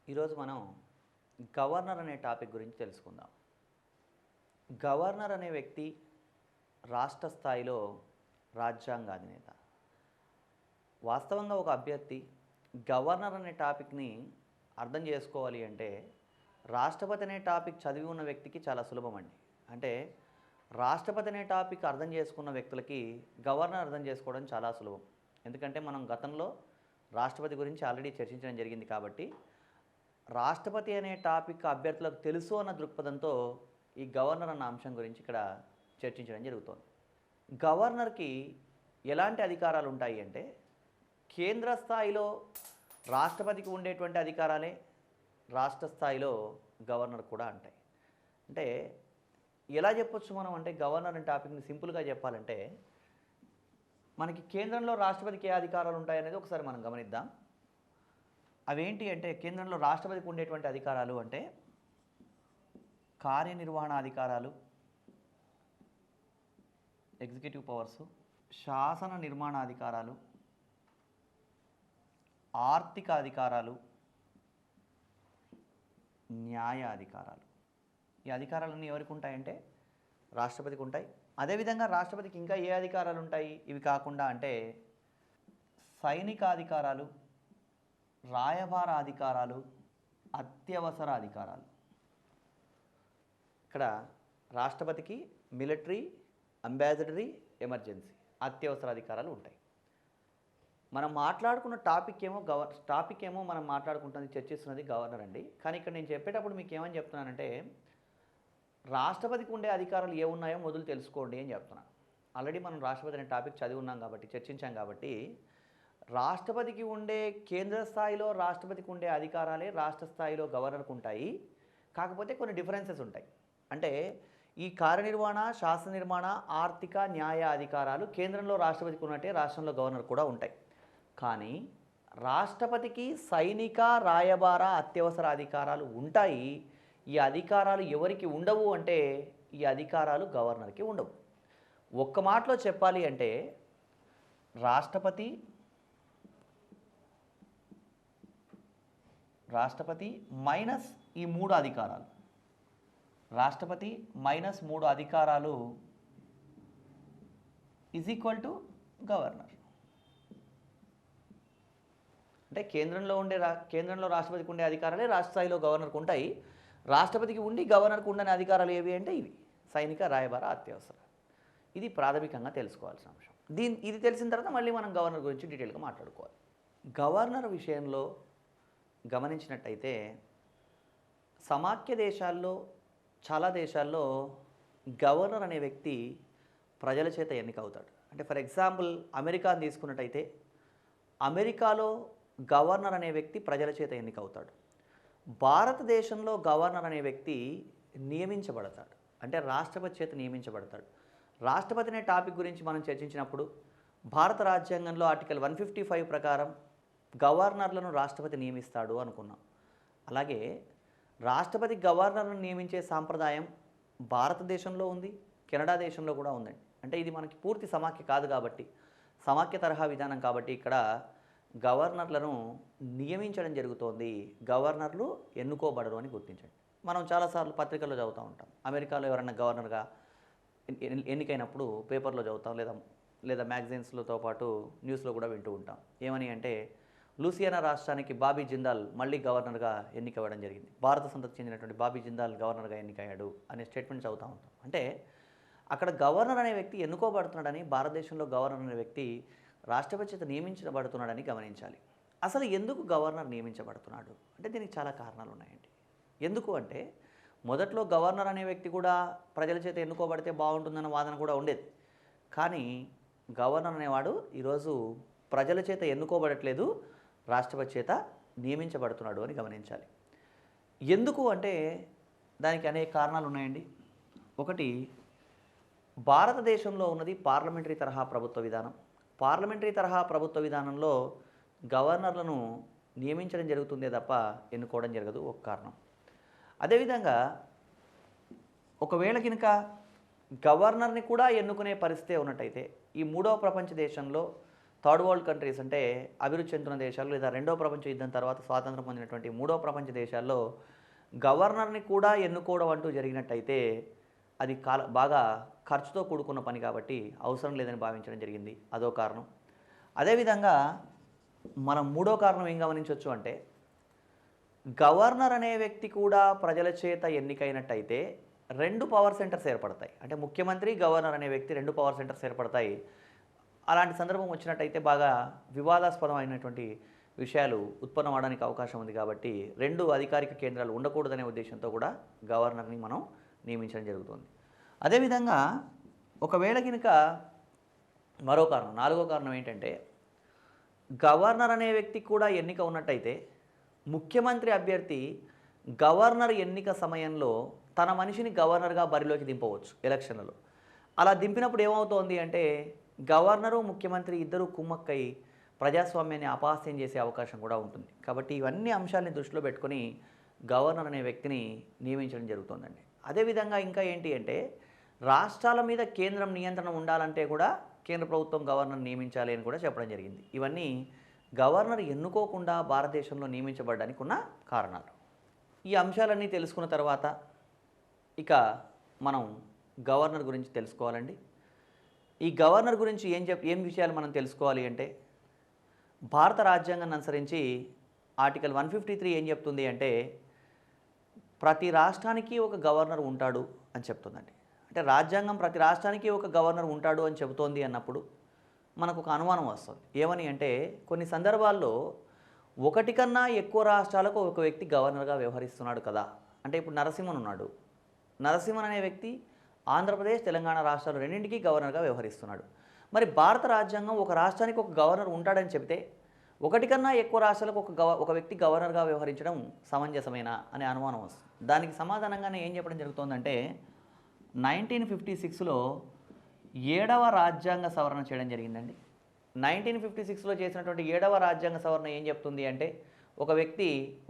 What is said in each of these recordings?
ఈరోజు మనం గవర్నర్ అనే టాపిక్ గురించి తెలుసుకుందాం. గవర్నర్ అనే వ్యక్తి రాష్ట్ర స్థాయిలో రాజ్యాంగ అధినేత. వాస్తవంగా ఒక అభ్యర్థి గవర్నర్ అనే టాపిక్ని అర్థం చేసుకోవాలి అంటే రాష్ట్రపతి అనే టాపిక్ చదివి ఉన్న వ్యక్తికి చాలా సులభం అండి. అంటే రాష్ట్రపతి అనే టాపిక్ అర్థం చేసుకున్న వ్యక్తులకి గవర్నర్ అర్థం చేసుకోవడం చాలా సులభం. ఎందుకంటే మనం గతంలో రాష్ట్రపతి గురించి ఆల్రెడీ చర్చించడం జరిగింది కాబట్టి రాష్ట్రపతి అనే టాపిక్ అభ్యర్థులకు తెలుసు అన్న దృక్పథంతో ఈ గవర్నర్ అన్న అంశం గురించి ఇక్కడ చర్చించడం జరుగుతోంది. గవర్నర్కి ఎలాంటి అధికారాలు ఉంటాయి అంటే కేంద్ర స్థాయిలో రాష్ట్రపతికి ఉండేటువంటి అధికారాలే రాష్ట్ర స్థాయిలో గవర్నర్ కూడా ఉంటాయి. అంటే ఎలా చెప్పొచ్చు మనం అంటే గవర్నర్ అనే టాపిక్ని సింపుల్గా చెప్పాలంటే మనకి కేంద్రంలో రాష్ట్రపతికి ఏ అధికారాలు ఉంటాయనేది ఒకసారి మనం గమనిద్దాం. అవేంటి అంటే కేంద్రంలో రాష్ట్రపతికి ఉండేటువంటి అధికారాలు అంటే కార్యనిర్వహణ అధికారాలు, ఎగ్జిక్యూటివ్ పవర్సు, శాసన నిర్మాణ అధికారాలు, ఆర్థిక అధికారాలు, న్యాయ అధికారాలు. ఈ అధికారాలన్నీ ఎవరికి ఉంటాయంటే రాష్ట్రపతికి ఉంటాయి. అదేవిధంగా రాష్ట్రపతికి ఇంకా ఏ అధికారాలు ఉంటాయి ఇవి కాకుండా అంటే సైనిక అధికారాలు, రాయబార అధికారాలు, అత్యవసర అధికారాలు. ఇక్కడ రాష్ట్రపతికి మిలిటరీ, అంబాసిడరీ, ఎమర్జెన్సీ, అత్యవసర అధికారాలు ఉంటాయి. మనం మాట్లాడుకున్న టాపిక్ ఏమో మనం మాట్లాడుకుంటుంది చర్చిస్తున్నది గవర్నర్ అండి. కానీ ఇక్కడ నేను చెప్పేటప్పుడు మీకు ఏమని చెప్తున్నానంటే రాష్ట్రపతికి ఉండే అధికారాలు ఏమున్నాయో మొదలు తెలుసుకోండి అని చెప్తున్నాను. ఆల్రెడీ మనం రాష్ట్రపతి అనే టాపిక్ చదివి ఉన్నాం కాబట్టి చర్చించాం కాబట్టి రాష్ట్రపతికి ఉండే కేంద్ర స్థాయిలో రాష్ట్రపతికి ఉండే అధికారాలే రాష్ట్ర స్థాయిలో గవర్నర్కు ఉంటాయి. కాకపోతే కొన్ని డిఫరెన్సెస్ ఉంటాయి. అంటే ఈ కార్యనిర్వహణ, శాసన నిర్మాణ, ఆర్థిక, న్యాయ అధికారాలు కేంద్రంలో రాష్ట్రపతికి ఉన్నట్టే రాష్ట్రంలో గవర్నర్ కూడా ఉంటాయి. కానీ రాష్ట్రపతికి సైనిక, రాయబార, అత్యవసర అధికారాలు ఉంటాయి. ఈ అధికారాలు ఎవరికి ఉండవు అంటే ఈ అధికారాలు గవర్నర్కి ఉండవు. ఒక్క మాటలో చెప్పాలి అంటే రాష్ట్రపతి మైనస్ ఈ మూడు అధికారాలు, రాష్ట్రపతి మైనస్ మూడు అధికారాలు ఈజ్ ఈక్వల్ టు గవర్నర్. అంటే కేంద్రంలో రాష్ట్రపతికి ఉండే అధికారాలే రాష్ట్ర స్థాయిలో గవర్నర్కు ఉంటాయి. రాష్ట్రపతికి ఉండి గవర్నర్కు ఉండని అధికారాలు ఏవి అంటే ఇవి సైనిక, రాయబార, అత్యవసర. ఇది ప్రాథమికంగా తెలుసుకోవాల్సిన అంశం. ఇది తెలిసిన తర్వాత మళ్ళీ మనం గవర్నర్ గురించి డీటెయిల్గా మాట్లాడుకోవాలి. గవర్నర్ విషయంలో గమనించినట్టయితే సమాఖ్య దేశాల్లో చాలా దేశాల్లో గవర్నర్ అనే వ్యక్తి ప్రజల చేత ఎన్నికవుతాడు. అంటే ఫర్ ఎగ్జాంపుల్ అమెరికాను తీసుకున్నట్టయితే అమెరికాలో గవర్నర్ అనే వ్యక్తి ప్రజల చేత ఎన్నికవుతాడు. భారతదేశంలో గవర్నర్ అనే వ్యక్తి నియమించబడతాడు. అంటే రాష్ట్రపతి చేత నియమించబడతాడు. రాష్ట్రపతి అనే టాపిక్ గురించి మనం చర్చించినప్పుడు భారత రాజ్యాంగంలో ఆర్టికల్ 155 ప్రకారం గవర్నర్లను రాష్ట్రపతి నియమిస్తాడు అనుకున్నాం. అలాగే రాష్ట్రపతి గవర్నర్ను నియమించే సాంప్రదాయం భారతదేశంలో ఉంది, కెనడా దేశంలో కూడా ఉందండి. అంటే ఇది మనకి పూర్తి సమాఖ్య కాదు కాబట్టి సమాఖ్య తరహా విధానం కాబట్టి ఇక్కడ గవర్నర్లను నియమించడం జరుగుతోంది. గవర్నర్లు ఎన్నుకోబడరు అని గుర్తించండి. మనం చాలాసార్లు పత్రికల్లో చదువుతూ ఉంటాం. అమెరికాలో ఎవరైనా గవర్నర్గా ఎన్నికైనప్పుడు పేపర్లో చదువుతాం, లేదా మ్యాగజైన్స్లతో పాటు న్యూస్లో కూడా వింటూ ఉంటాం. ఏమని అంటే లూసియానా రాష్ట్రానికి బాబీ జిందాల్ మళ్ళీ గవర్నర్గా ఎన్నికవ్వడం జరిగింది, భారత సంతతికి చెందినటువంటి బాబీ జిందాల్ గవర్నర్గా ఎన్నికయ్యాడు అనే స్టేట్మెంట్ చదువుతూ ఉంటాం. అంటే అక్కడ గవర్నర్ అనే వ్యక్తి ఎన్నుకోబడుతున్నాడని, భారతదేశంలో గవర్నర్ అనే వ్యక్తి రాష్ట్రపతి చేత నియమించబడుతున్నాడని గమనించాలి. అసలు ఎందుకు గవర్నర్ నియమించబడుతున్నాడు అంటే దీనికి చాలా కారణాలు ఉన్నాయండి. ఎందుకు అంటే మొదట్లో గవర్నర్ అనే వ్యక్తి కూడా ప్రజల చేత ఎన్నుకోబడితే బాగుంటుందన్న వాదన కూడా ఉండేది. కానీ గవర్నర్ అనేవాడు ఈరోజు ప్రజల చేత ఎన్నుకోబడట్లేదు, రాష్ట్రపతి చేత నియమించబడుతున్నాడు అని గమనించాలి. ఎందుకు అంటే దానికి అనేక కారణాలు ఉన్నాయండి. ఒకటి, భారతదేశంలో ఉన్నది పార్లమెంటరీ తరహా ప్రభుత్వ విధానం. పార్లమెంటరీ తరహా ప్రభుత్వ విధానంలో గవర్నర్లను నియమించడం జరుగుతుందే తప్ప ఎన్నుకోవడం జరగదు, ఒక కారణం. అదేవిధంగా ఒకవేళ కనుక గవర్నర్ని కూడా ఎన్నుకునే పరిస్థితి ఉన్నట్టయితే ఈ మూడవ ప్రపంచ దేశంలో థర్డ్ వరల్డ్ కంట్రీస్ అంటే అభివృద్ధి చెందుతున్న దేశాలు లేదా రెండో ప్రపంచ యుద్ధం తర్వాత స్వాతంత్రం పొందినటువంటి మూడో ప్రపంచ దేశాల్లో గవర్నర్ని కూడా ఎన్నుకోవడం అంటూ జరిగినట్టయితే అది బాగా ఖర్చుతో కూడుకున్న పని కాబట్టి అవసరం లేదని భావించడం జరిగింది. అదో కారణం. అదేవిధంగా మనం మూడో కారణం ఏం గమనించవచ్చు అంటే గవర్నర్ అనే వ్యక్తి కూడా ప్రజల చేత ఎన్నికైనట్టయితే రెండు పవర్ సెంటర్స్ ఏర్పడతాయి. అంటే ముఖ్యమంత్రి, గవర్నర్ అనే వ్యక్తి రెండు పవర్ సెంటర్స్ ఏర్పడతాయి. అలాంటి సందర్భం వచ్చినట్టయితే బాగా వివాదాస్పదమైనటువంటి విషయాలు ఉత్పన్నమవడానికి అవకాశం ఉంది. కాబట్టి రెండు అధికారిక కేంద్రాలు ఉండకూడదనే ఉద్దేశంతో కూడా గవర్నర్ని మనం నియమించడం జరుగుతుంది. అదేవిధంగా ఒకవేళ కనుక మరో కారణం, నాలుగో కారణం ఏంటంటే గవర్నర్ అనే వ్యక్తి కూడా ఎన్నిక ఉన్నట్టయితే ముఖ్యమంత్రి అభ్యర్థి గవర్నర్ ఎన్నిక సమయంలో తన మనిషిని గవర్నర్గా బరిలోకి దింపవచ్చు ఎలక్షన్లలో. అలా దింపినప్పుడు ఏమవుతోంది అంటే గవర్నరు, ముఖ్యమంత్రి ఇద్దరు కుమ్మక్కై ప్రజాస్వామ్యాన్ని అపహాస్యం చేసే అవకాశం కూడా ఉంటుంది. కాబట్టి ఇవన్నీ అంశాలని దృష్టిలో పెట్టుకొని గవర్నర్ అనే వ్యక్తిని నియమించడం జరుగుతుందండి. అదేవిధంగా ఇంకా ఏంటి అంటే రాష్ట్రాల మీద కేంద్రం నియంత్రణ ఉండాలంటే కూడా కేంద్ర ప్రభుత్వం గవర్నర్ నియమించాలి అని కూడా చెప్పడం జరిగింది. ఇవన్నీ గవర్నర్ ఎన్నుకోకుండా భారతదేశంలో నియమించబడడానికి ఉన్న కారణాలు. ఈ అంశాలన్నీ తెలుసుకున్న తర్వాత ఇక మనం గవర్నర్ గురించి తెలుసుకోవాలండి. ఈ గవర్నర్ గురించి ఏం విషయాలు మనం తెలుసుకోవాలి అంటే భారత రాజ్యాంగాన్ని అనుసరించి ఆర్టికల్ 153 ఏం చెప్తుంది అంటే ప్రతి రాష్ట్రానికి ఒక గవర్నర్ ఉంటాడు అని చెప్తుందండి. అంటే రాజ్యాంగం ప్రతి రాష్ట్రానికి ఒక గవర్నర్ ఉంటాడు అని చెబుతోంది అన్నప్పుడు మనకు ఒక అనుమానం వస్తుంది. ఏమని అంటే కొన్ని సందర్భాల్లో ఒకటి కన్నా ఎక్కువ రాష్ట్రాలకు ఒక వ్యక్తి గవర్నర్గా వ్యవహరిస్తున్నాడు కదా. అంటే ఇప్పుడు నరసింహన్ ఉన్నాడు. నరసింహన్ అనే వ్యక్తి ఆంధ్రప్రదేశ్, తెలంగాణ రాష్ట్రాలు రెండింటికి గవర్నర్గా వ్యవహరిస్తున్నాడు. మరి భారత రాజ్యాంగం ఒక రాష్ట్రానికి ఒక గవర్నర్ ఉంటాడని చెబితే ఒకటి కన్నా ఎక్కువ రాష్ట్రాలకు ఒక వ్యక్తి గవర్నర్గా వ్యవహరించడం సమంజసమేనా అనే అనుమానం వస్తుంది. దానికి సమాధానంగానే ఏం చెప్పడం జరుగుతుందంటే 1956లో 7వ రాజ్యాంగ సవరణ చేయడం జరిగిందండి. 1956లో చేసినటువంటి 7వ రాజ్యాంగ సవరణ ఏం చెప్తుంది అంటే ఒక వ్యక్తి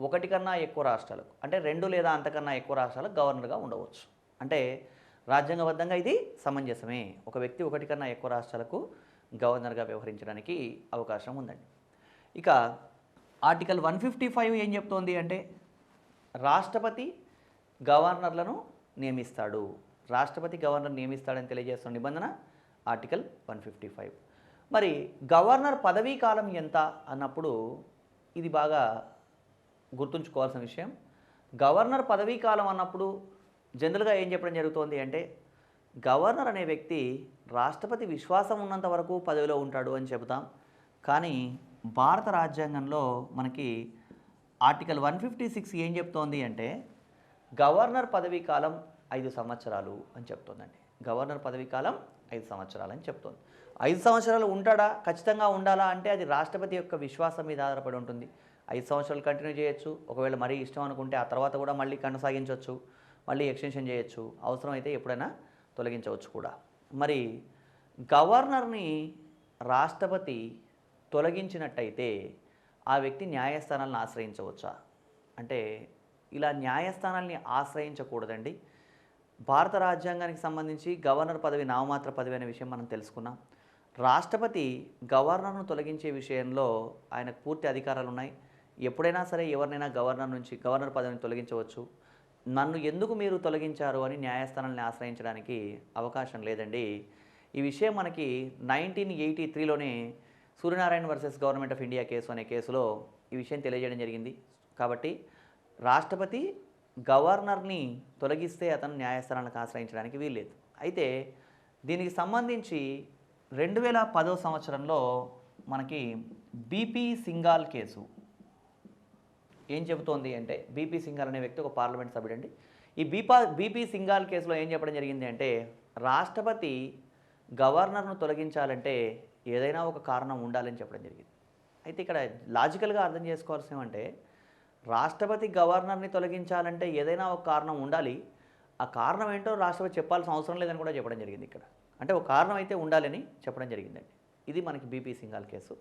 ఒకటి కన్నా ఎక్కువ రాష్ట్రాలకు అంటే 2 లేదా అంతకన్నా ఎక్కువ రాష్ట్రాలకు గవర్నర్గా ఉండవచ్చు. అంటే రాజ్యాంగబద్ధంగా ఇది సమంజసమే. ఒక వ్యక్తి ఒకటి కన్నా ఎక్కువ రాష్ట్రాలకు గవర్నర్గా వ్యవహరించడానికి అవకాశం ఉందండి. ఇక ఆర్టికల్ 155 ఏం చెప్తోంది అంటే రాష్ట్రపతి గవర్నర్లను నియమిస్తాడు. రాష్ట్రపతి గవర్నర్ నియమిస్తాడని తెలియజేస్తున్న నిబంధన ఆర్టికల్ 155. మరి గవర్నర్ పదవీ కాలం ఎంత అన్నప్పుడు ఇది బాగా గుర్తుంచుకోవాల్సిన విషయం. గవర్నర్ పదవీ కాలం అన్నప్పుడు జనరల్గా ఏం చెప్పడం జరుగుతోంది అంటే గవర్నర్ అనే వ్యక్తి రాష్ట్రపతి విశ్వాసం ఉన్నంత వరకు పదవిలో ఉంటాడు అని చెబుతాం. కానీ భారత రాజ్యాంగంలో మనకి ఆర్టికల్ 156 ఏం చెప్తోంది అంటే గవర్నర్ పదవీ కాలం 5 సంవత్సరాలు అని చెప్తోందండి. గవర్నర్ పదవీ కాలం 5 సంవత్సరాలు అని చెప్తోంది. 5 సంవత్సరాలు ఉంటాడా, ఖచ్చితంగా ఉండాలా అంటే అది రాష్ట్రపతి యొక్క విశ్వాసం మీద ఆధారపడి ఉంటుంది. 5 సంవత్సరాలు కంటిన్యూ చేయొచ్చు. ఒకవేళ మరీ ఇష్టం అనుకుంటే ఆ తర్వాత కూడా మళ్ళీ కొనసాగించవచ్చు, మళ్ళీ ఎక్స్టెన్షన్ చేయొచ్చు, అవసరమైతే ఎప్పుడైనా తొలగించవచ్చు కూడా. మరి గవర్నర్ని రాష్ట్రపతి తొలగించినట్టయితే ఆ వ్యక్తి న్యాయస్థానాలను ఆశ్రయించవచ్చా అంటే ఇలా న్యాయస్థానాల్ని ఆశ్రయించకూడదండి. భారత రాజ్యాంగానికి సంబంధించి గవర్నర్ పదవి నామమాత్ర పదవి అనే విషయం మనం తెలుసుకున్నాం. రాష్ట్రపతి గవర్నర్ను తొలగించే విషయంలో ఆయనకు పూర్తి అధికారాలు ఉన్నాయి. ఎప్పుడైనా సరే ఎవరినైనా గవర్నర్ పదవిని తొలగించవచ్చు. నన్ను ఎందుకు మీరు తొలగించారు అని న్యాయస్థానాన్ని ఆశ్రయించడానికి అవకాశం లేదండి. ఈ విషయం మనకి 1983లోనే Suryanarayana versus government of India case అనే కేసులో ఈ విషయం తెలియజేయడం జరిగింది. కాబట్టి రాష్ట్రపతి గవర్నర్ని తొలగిస్తే అతను న్యాయస్థానాలకు ఆశ్రయించడానికి వీల్లేదు. అయితే దీనికి సంబంధించి 2010 సంవత్సరంలో మనకి బీపీ సింఘాల్ కేసు ఏం చెబుతోంది అంటే బీపీ సింఘాల్ అనే వ్యక్తి ఒక పార్లమెంట్ సభ్యుడండి. ఈ బీపీ సింఘాల్ కేసులో ఏం చెప్పడం జరిగింది అంటే రాష్ట్రపతి గవర్నర్ను తొలగించాలంటే ఏదైనా ఒక కారణం ఉండాలని చెప్పడం జరిగింది. అయితే ఇక్కడ లాజికల్గా అర్థం చేసుకోవాల్సిందంటే రాష్ట్రపతి గవర్నర్ని తొలగించాలంటే ఏదైనా ఒక కారణం ఉండాలి. ఆ కారణం ఏంటో రాష్ట్రపతి చెప్పాల్సిన అవసరం లేదని కూడా చెప్పడం జరిగింది ఇక్కడ. అంటే ఒక కారణం అయితే ఉండాలని చెప్పడం జరిగిందండి. ఇది మనకి బీపీ సింఘాల్ కేసు.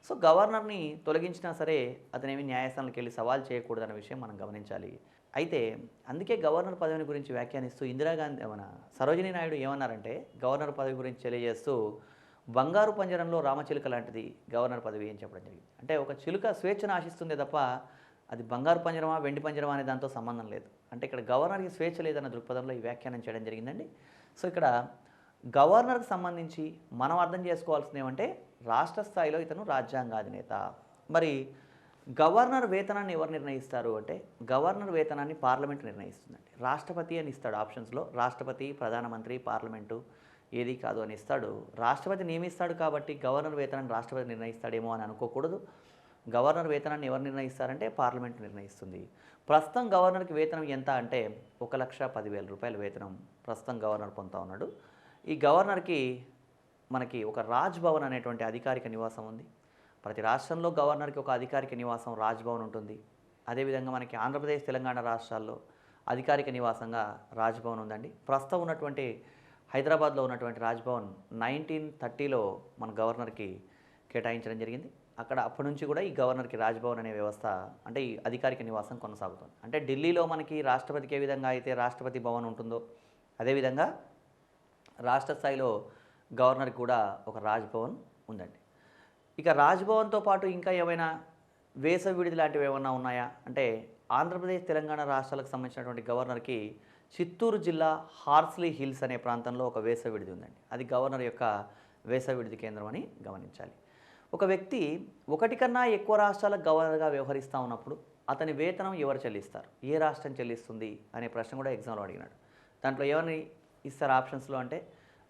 సో గవర్నర్ని తొలగించినా సరే అతనేమి న్యాయస్థానాలకు వెళ్ళి సవాల్ చేయకూడదన్న విషయం మనం గమనించాలి. అయితే అందుకే గవర్నర్ పదవిని గురించి వ్యాఖ్యానిస్తూ ఇందిరాగాంధీ సరోజినీ నాయుడు ఏమన్నారంటే గవర్నర్ పదవి గురించి తెలియజేస్తూ బంగారు పంజరంలో రామచిలుక లాంటిది గవర్నర్ పదవి అని చెప్పడం జరిగింది. అంటే ఒక చిలుక స్వేచ్ఛను ఆశిస్తుందే తప్ప అది బంగారు పంజరమా, వెండి పంజరమా అనే దాంతో సంబంధం లేదు. అంటే ఇక్కడ గవర్నర్‌కి స్వేచ్ఛ లేదన్న దృక్పథంలో ఈ వ్యాఖ్యానం చేయడం జరిగిందండి. సో, ఇక్కడ గవర్నర్‌కి సంబంధించి మనం అర్థం చేసుకోవాల్సింది ఏమంటే రాష్ట్ర స్థాయిలో ఇతను రాజ్యాంగాధినేత. మరి గవర్నర్ వేతనాన్ని ఎవరు నిర్ణయిస్తారు అంటే గవర్నర్ వేతనాన్ని పార్లమెంట్ నిర్ణయిస్తుందండి. రాష్ట్రపతి అని ఇస్తాడు ఆప్షన్స్‌లో. రాష్ట్రపతి, ప్రధానమంత్రి, పార్లమెంటు ఏది కాదు అని ఇస్తాడు. రాష్ట్రపతి నియమిస్తాడు కాబట్టి గవర్నర్ వేతనాన్ని రాష్ట్రపతి నిర్ణయిస్తాడేమో అని అనుకోకూడదు. గవర్నర్ వేతనాన్ని ఎవరు నిర్ణయిస్తారంటే పార్లమెంట్ నిర్ణయిస్తుంది. ప్రస్తుతం గవర్నర్కి వేతనం ఎంత అంటే 1,10,000 రూపాయల వేతనం ప్రస్తుతం గవర్నర్ పొందుతా ఉన్నాడు. ఈ గవర్నర్కి మనకి ఒక రాజ్ భవన్ అనేటువంటి అధికారిక నివాసం ఉంది. ప్రతి రాష్ట్రంలో గవర్నర్కి ఒక అధికారిక నివాసం రాజ్ భవన్ ఉంటుంది. అదేవిధంగా మనకి ఆంధ్రప్రదేశ్, తెలంగాణ రాష్ట్రాల్లో అధికారిక నివాసంగా రాజ్ భవన్ ఉందండి. ప్రస్తుతం ఉన్నటువంటి హైదరాబాద్లో ఉన్నటువంటి రాజ్ భవన్ 1930లో మన గవర్నర్కి కేటాయించడం జరిగింది. అక్కడ అప్పటి నుంచి కూడా ఈ గవర్నర్కి రాజ్భవన్ అనే వ్యవస్థ అంటే ఈ అధికారిక నివాసం కొనసాగుతుంది. అంటే ఢిల్లీలో మనకి రాష్ట్రపతికి ఏ విధంగా అయితే రాష్ట్రపతి భవన్ ఉంటుందో అదేవిధంగా రాష్ట్ర స్థాయిలో గవర్నర్కి కూడా ఒక రాజ్భవన్ ఉందండి. ఇక రాజ్భవన్తో పాటు ఇంకా ఏమైనా వేసవి విడిది లాంటివి ఏమైనా ఉన్నాయా అంటే ఆంధ్రప్రదేశ్, తెలంగాణ రాష్ట్రాలకు సంబంధించినటువంటి గవర్నర్కి చిత్తూరు జిల్లా హార్స్లీ హిల్స్ అనే ప్రాంతంలో ఒక వేసవి విడిది ఉందండి. అది గవర్నర్ యొక్క వేసవి విడిది కేంద్రం అని గమనించాలి. ఒక వ్యక్తి ఒకటి కన్నా ఎక్కువ రాష్ట్రాలకు గవర్నర్గా వ్యవహరిస్తూ ఉన్నప్పుడు అతని వేతనం ఎవరు చెల్లిస్తారు, ఏ రాష్ట్రం చెల్లిస్తుంది అనే ప్రశ్న కూడా ఎగ్జామ్లో అడిగినాడు. దాంట్లో ఎవరిని ఇస్తారు ఆప్షన్స్లో అంటే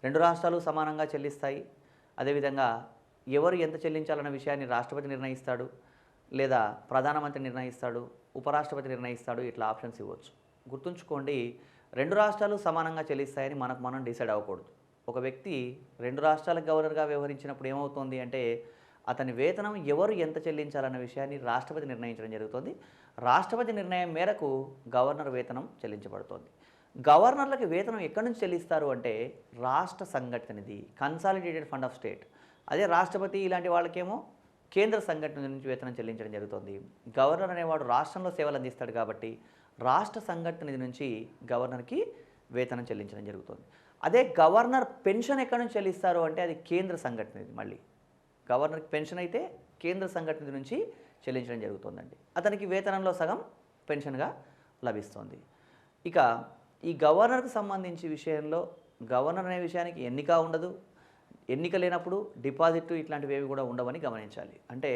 2 రాష్ట్రాలు సమానంగా చెల్లిస్తాయి, అదేవిధంగా ఎవరు ఎంత చెల్లించాలన్న విషయాన్ని రాష్ట్రపతి నిర్ణయిస్తాడు, లేదా ప్రధానమంత్రి నిర్ణయిస్తాడు, ఉపరాష్ట్రపతి నిర్ణయిస్తాడు, ఇట్లా ఆప్షన్స్ ఇవ్వచ్చు. గుర్తుంచుకోండి, 2 రాష్ట్రాలు సమానంగా చెల్లిస్తాయని మనం డిసైడ్ అవ్వకూడదు. ఒక వ్యక్తి 2 రాష్ట్రాలకు గవర్నర్గా వ్యవహరించినప్పుడు ఏమవుతుంది అంటే అతని వేతనం ఎవరు ఎంత చెల్లించాలన్న విషయాన్ని రాష్ట్రపతి నిర్ణయించడం జరుగుతుంది. రాష్ట్రపతి నిర్ణయం మేరకు గవర్నర్ వేతనం చెల్లించబడుతోంది. గవర్నర్లకు వేతనం ఎక్కడి నుంచి చెల్లిస్తారు అంటే రాష్ట్ర సంఘటన నిధి, కన్సాలిడేటెడ్ ఫండ్ ఆఫ్ స్టేట్. అదే రాష్ట్రపతి ఇలాంటి వాళ్ళకేమో కేంద్ర సంఘటన నుంచి వేతనం చెల్లించడం జరుగుతుంది. గవర్నర్ అనేవాడు రాష్ట్రంలో సేవలు అందిస్తాడు కాబట్టి రాష్ట్ర సంఘటన నిధి నుంచి గవర్నర్కి వేతనం చెల్లించడం జరుగుతుంది. అదే గవర్నర్ పెన్షన్ ఎక్కడి నుంచి చెల్లిస్తారు అంటే అది కేంద్ర సంఘటన నిధి. మళ్ళీ గవర్నర్కి పెన్షన్ అయితే కేంద్ర సంఘటన నిధి నుంచి చెల్లించడం జరుగుతుందండి. అతనికి వేతనంలో సగం పెన్షన్గా లభిస్తుంది. ఇక ఈ గవర్నర్కి సంబంధించి విషయంలో గవర్నర్ అనే విషయానికి ఎన్నిక ఉండదు. ఎన్నిక లేనప్పుడు డిపాజిట్ ఇట్లాంటివి ఏవి కూడా ఉండవని గమనించాలి. అంటే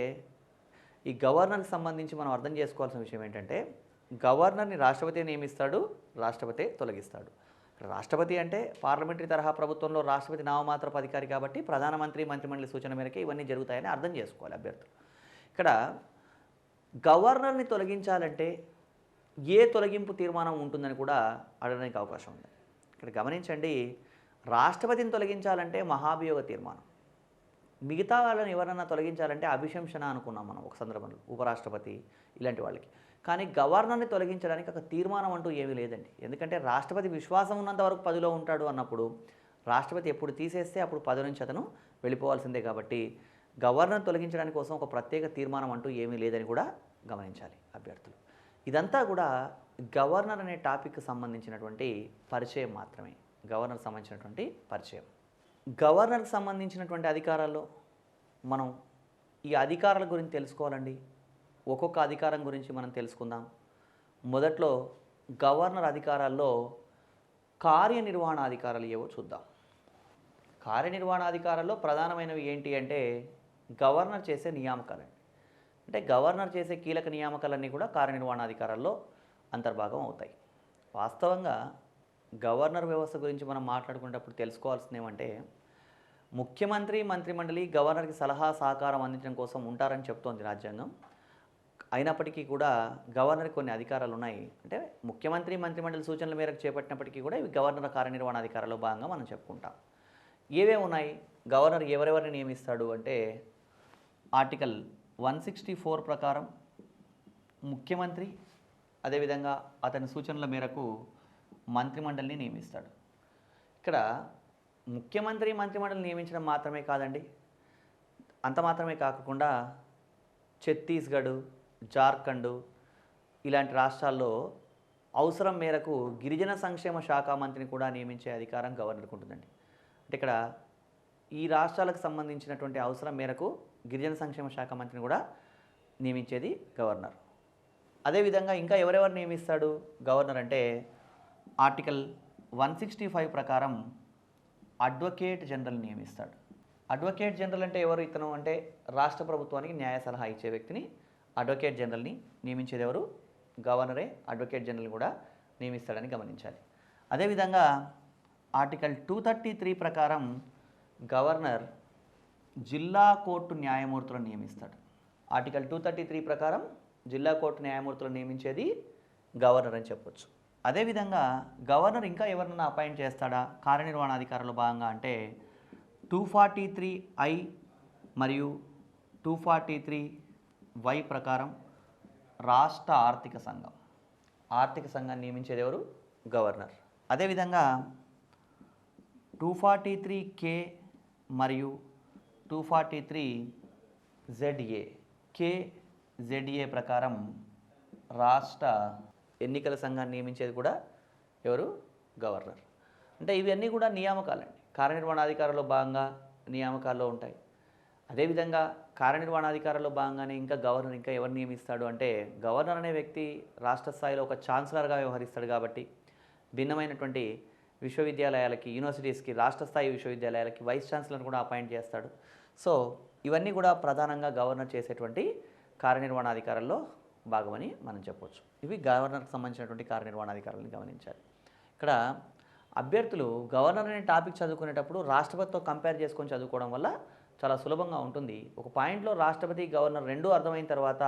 ఈ గవర్నర్కి సంబంధించి మనం అర్థం చేసుకోవాల్సిన విషయం ఏంటంటే గవర్నర్ని రాష్ట్రపతి నియమిస్తాడు, రాష్ట్రపతి తొలగిస్తాడు. రాష్ట్రపతి అంటే పార్లమెంటరీ తరహా ప్రభుత్వంలో రాష్ట్రపతి నామమాత్రపు అధికారి కాబట్టి ప్రధానమంత్రి, మంత్రిమండలి సూచన మేరకే ఇవన్నీ జరుగుతాయని అర్థం చేసుకోవాలి అభ్యర్థులు. ఇక్కడ గవర్నర్ని తొలగించాలంటే ఏ తొలగింపు తీర్మానం ఉంటుందని కూడా అడగడానికి అవకాశం ఉంది. ఇక్కడ గమనించండి, రాష్ట్రపతిని తొలగించాలంటే మహాభియోగ తీర్మానం, మిగతా వాళ్ళని ఎవరన్నా తొలగించాలంటే అభిశంసన అనుకున్నాం మనం ఒక సందర్భంలో, ఉపరాష్ట్రపతి ఇలాంటి వాళ్ళకి. కానీ గవర్నర్ని తొలగించడానికి ఒక తీర్మానం అంటూ ఏమీ లేదండి. ఎందుకంటే రాష్ట్రపతి విశ్వాసం ఉన్నంత వరకు పదవిలో ఉంటాడు అన్నప్పుడు రాష్ట్రపతి ఎప్పుడు తీసేస్తే అప్పుడు పదవి నుంచి అతను వెళ్ళిపోవాల్సిందే కాబట్టి గవర్నర్ తొలగించడానికి కోసం ఒక ప్రత్యేక తీర్మానం అంటూ ఏమీ లేదని కూడా గమనించాలి అభ్యర్థులు. ఇదంతా కూడా గవర్నర్ అనే టాపిక్కి సంబంధించినటువంటి పరిచయం మాత్రమే. గవర్నర్కి సంబంధించినటువంటి పరిచయం. గవర్నర్కి సంబంధించినటువంటి అధికారాల్లో మనం ఈ అధికారాల గురించి తెలుసుకోవాలండి. ఒక్కొక్క అధికారం గురించి మనం తెలుసుకుందాం. మొదట్లో గవర్నర్ అధికారాల్లో కార్యనిర్వహణ అధికారాలు ఏవో చూద్దాం. కార్యనిర్వహణ అధికారాల్లో ప్రధానమైనవి ఏంటి అంటే గవర్నర్ చేసే నియామకాలండి. అంటే గవర్నర్ చేసే కీలక నియామకాలన్నీ కూడా కార్యనిర్వహణ అధికారాల్లో అంతర్భాగం అవుతాయి. వాస్తవంగా గవర్నర్ వ్యవస్థ గురించి మనం మాట్లాడుకునేటప్పుడు తెలుసుకోవాల్సింది ఏమంటే ముఖ్యమంత్రి, మంత్రిమండలి గవర్నర్కి సలహా సహకారం అందించడం కోసం ఉంటారని చెప్తోంది రాజ్యాంగం. అయినప్పటికీ కూడా గవర్నర్కి కొన్ని అధికారాలు ఉన్నాయి. అంటే ముఖ్యమంత్రి, మంత్రిమండలి సూచనల మేరకు చేపట్టినప్పటికీ కూడా ఇవి గవర్నర్ కార్యనిర్వహణ అధికారాల్లో భాగంగా మనం చెప్పుకుంటాం. ఏవేవి ఉన్నాయి? గవర్నర్ ఎవరెవరిని నియమిస్తాడు అంటే ఆర్టికల్ 164 ప్రకారం ముఖ్యమంత్రి అదేవిధంగా అతని సూచనల మేరకు మంత్రిమండలిని నియమిస్తాడు. ఇక్కడ ముఖ్యమంత్రి, మంత్రిమండలిని నియమించడం మాత్రమే కాదండి, అంత మాత్రమే కాకుండా ఛత్తీస్గఢ్, జార్ఖండ్ ఇలాంటి రాష్ట్రాల్లో అవసరం మేరకు గిరిజన సంక్షేమ శాఖ మంత్రిని కూడా నియమించే అధికారం గవర్నర్కి ఉంటుందండి. అంటే ఇక్కడ ఈ రాష్ట్రాలకు సంబంధించినటువంటి అవసరం మేరకు గిరిజన సంక్షేమ శాఖ మంత్రిని కూడా నియమించేది గవర్నర్. అదేవిధంగా ఇంకా ఎవరెవరు నియమిస్తాడు గవర్నర్ అంటే ఆర్టికల్ 165 ప్రకారం అడ్వకేట్ జనరల్ నియమిస్తాడు. అడ్వకేట్ జనరల్ అంటే ఎవరు? ఇతను అంటే రాష్ట్ర ప్రభుత్వానికి న్యాయ సలహా ఇచ్చే వ్యక్తిని అడ్వకేట్ జనరల్ని నియమించేది ఎవరు? గవర్నరే అడ్వకేట్ జనరల్ కూడా నియమిస్తాడని గమనించాలి. అదేవిధంగా ఆర్టికల్ 233 ప్రకారం గవర్నర్ జిల్లా కోర్టు న్యాయమూర్తులను నియమిస్తాడు. ఆర్టికల్ 233 ప్రకారం జిల్లా కోర్టు న్యాయమూర్తులను నియమించేది గవర్నర్ అని చెప్పొచ్చు. అదేవిధంగా గవర్నర్ ఇంకా ఎవరినైనా అపాయింట్ చేస్తాడా కార్యనిర్వహణాధికారుల భాగంగా అంటే 243I మరియు 243Y ప్రకారం రాష్ట్ర ఆర్థిక సంఘాన్ని నియమించేది ఎవరు? గవర్నర్. అదేవిధంగా 243K మరియు 243ZA KZA ప్రకారం రాష్ట్ర ఎన్నికల సంఘాన్ని నియమించేది కూడా ఎవరు? గవర్నర్. అంటే ఇవన్నీ కూడా నియామకాలండి. కార్యనిర్వహణాధికారుల్లో భాగంగా నియామకాల్లో ఉంటాయి. అదేవిధంగా కార్యనిర్వహణాధికారుల్లో భాగంగానే ఇంకా గవర్నర్ ఇంకా ఎవరు నియమిస్తాడు అంటే గవర్నర్ అనే వ్యక్తి రాష్ట్ర స్థాయిలో ఒక ఛాన్సలర్గా వ్యవహరిస్తాడు కాబట్టి భిన్నమైనటువంటి విశ్వవిద్యాలయాలకి యూనివర్సిటీస్కి రాష్ట్ర స్థాయి విశ్వవిద్యాలయాలకి వైస్ ఛాన్సలర్ కూడా అపాయింట్ చేస్తాడు. సో ఇవన్నీ కూడా ప్రధానంగా గవర్నర్ చేసేటువంటి కార్యనిర్వహణాధికారుల్లో భాగమని మనం చెప్పవచ్చు. ఇవి గవర్నర్కి సంబంధించినటువంటి కార్యనిర్వహణాధికారులను గమనించాలి. ఇక్కడ అభ్యర్థులు గవర్నర్ అనే టాపిక్ చదువుకునేటప్పుడు రాష్ట్రపతితో కంపేర్ చేసుకొని చదువుకోవడం వల్ల చాలా సులభంగా ఉంటుంది. ఒక పాయింట్లో రాష్ట్రపతి గవర్నర్ రెండూ అర్థమైన తర్వాత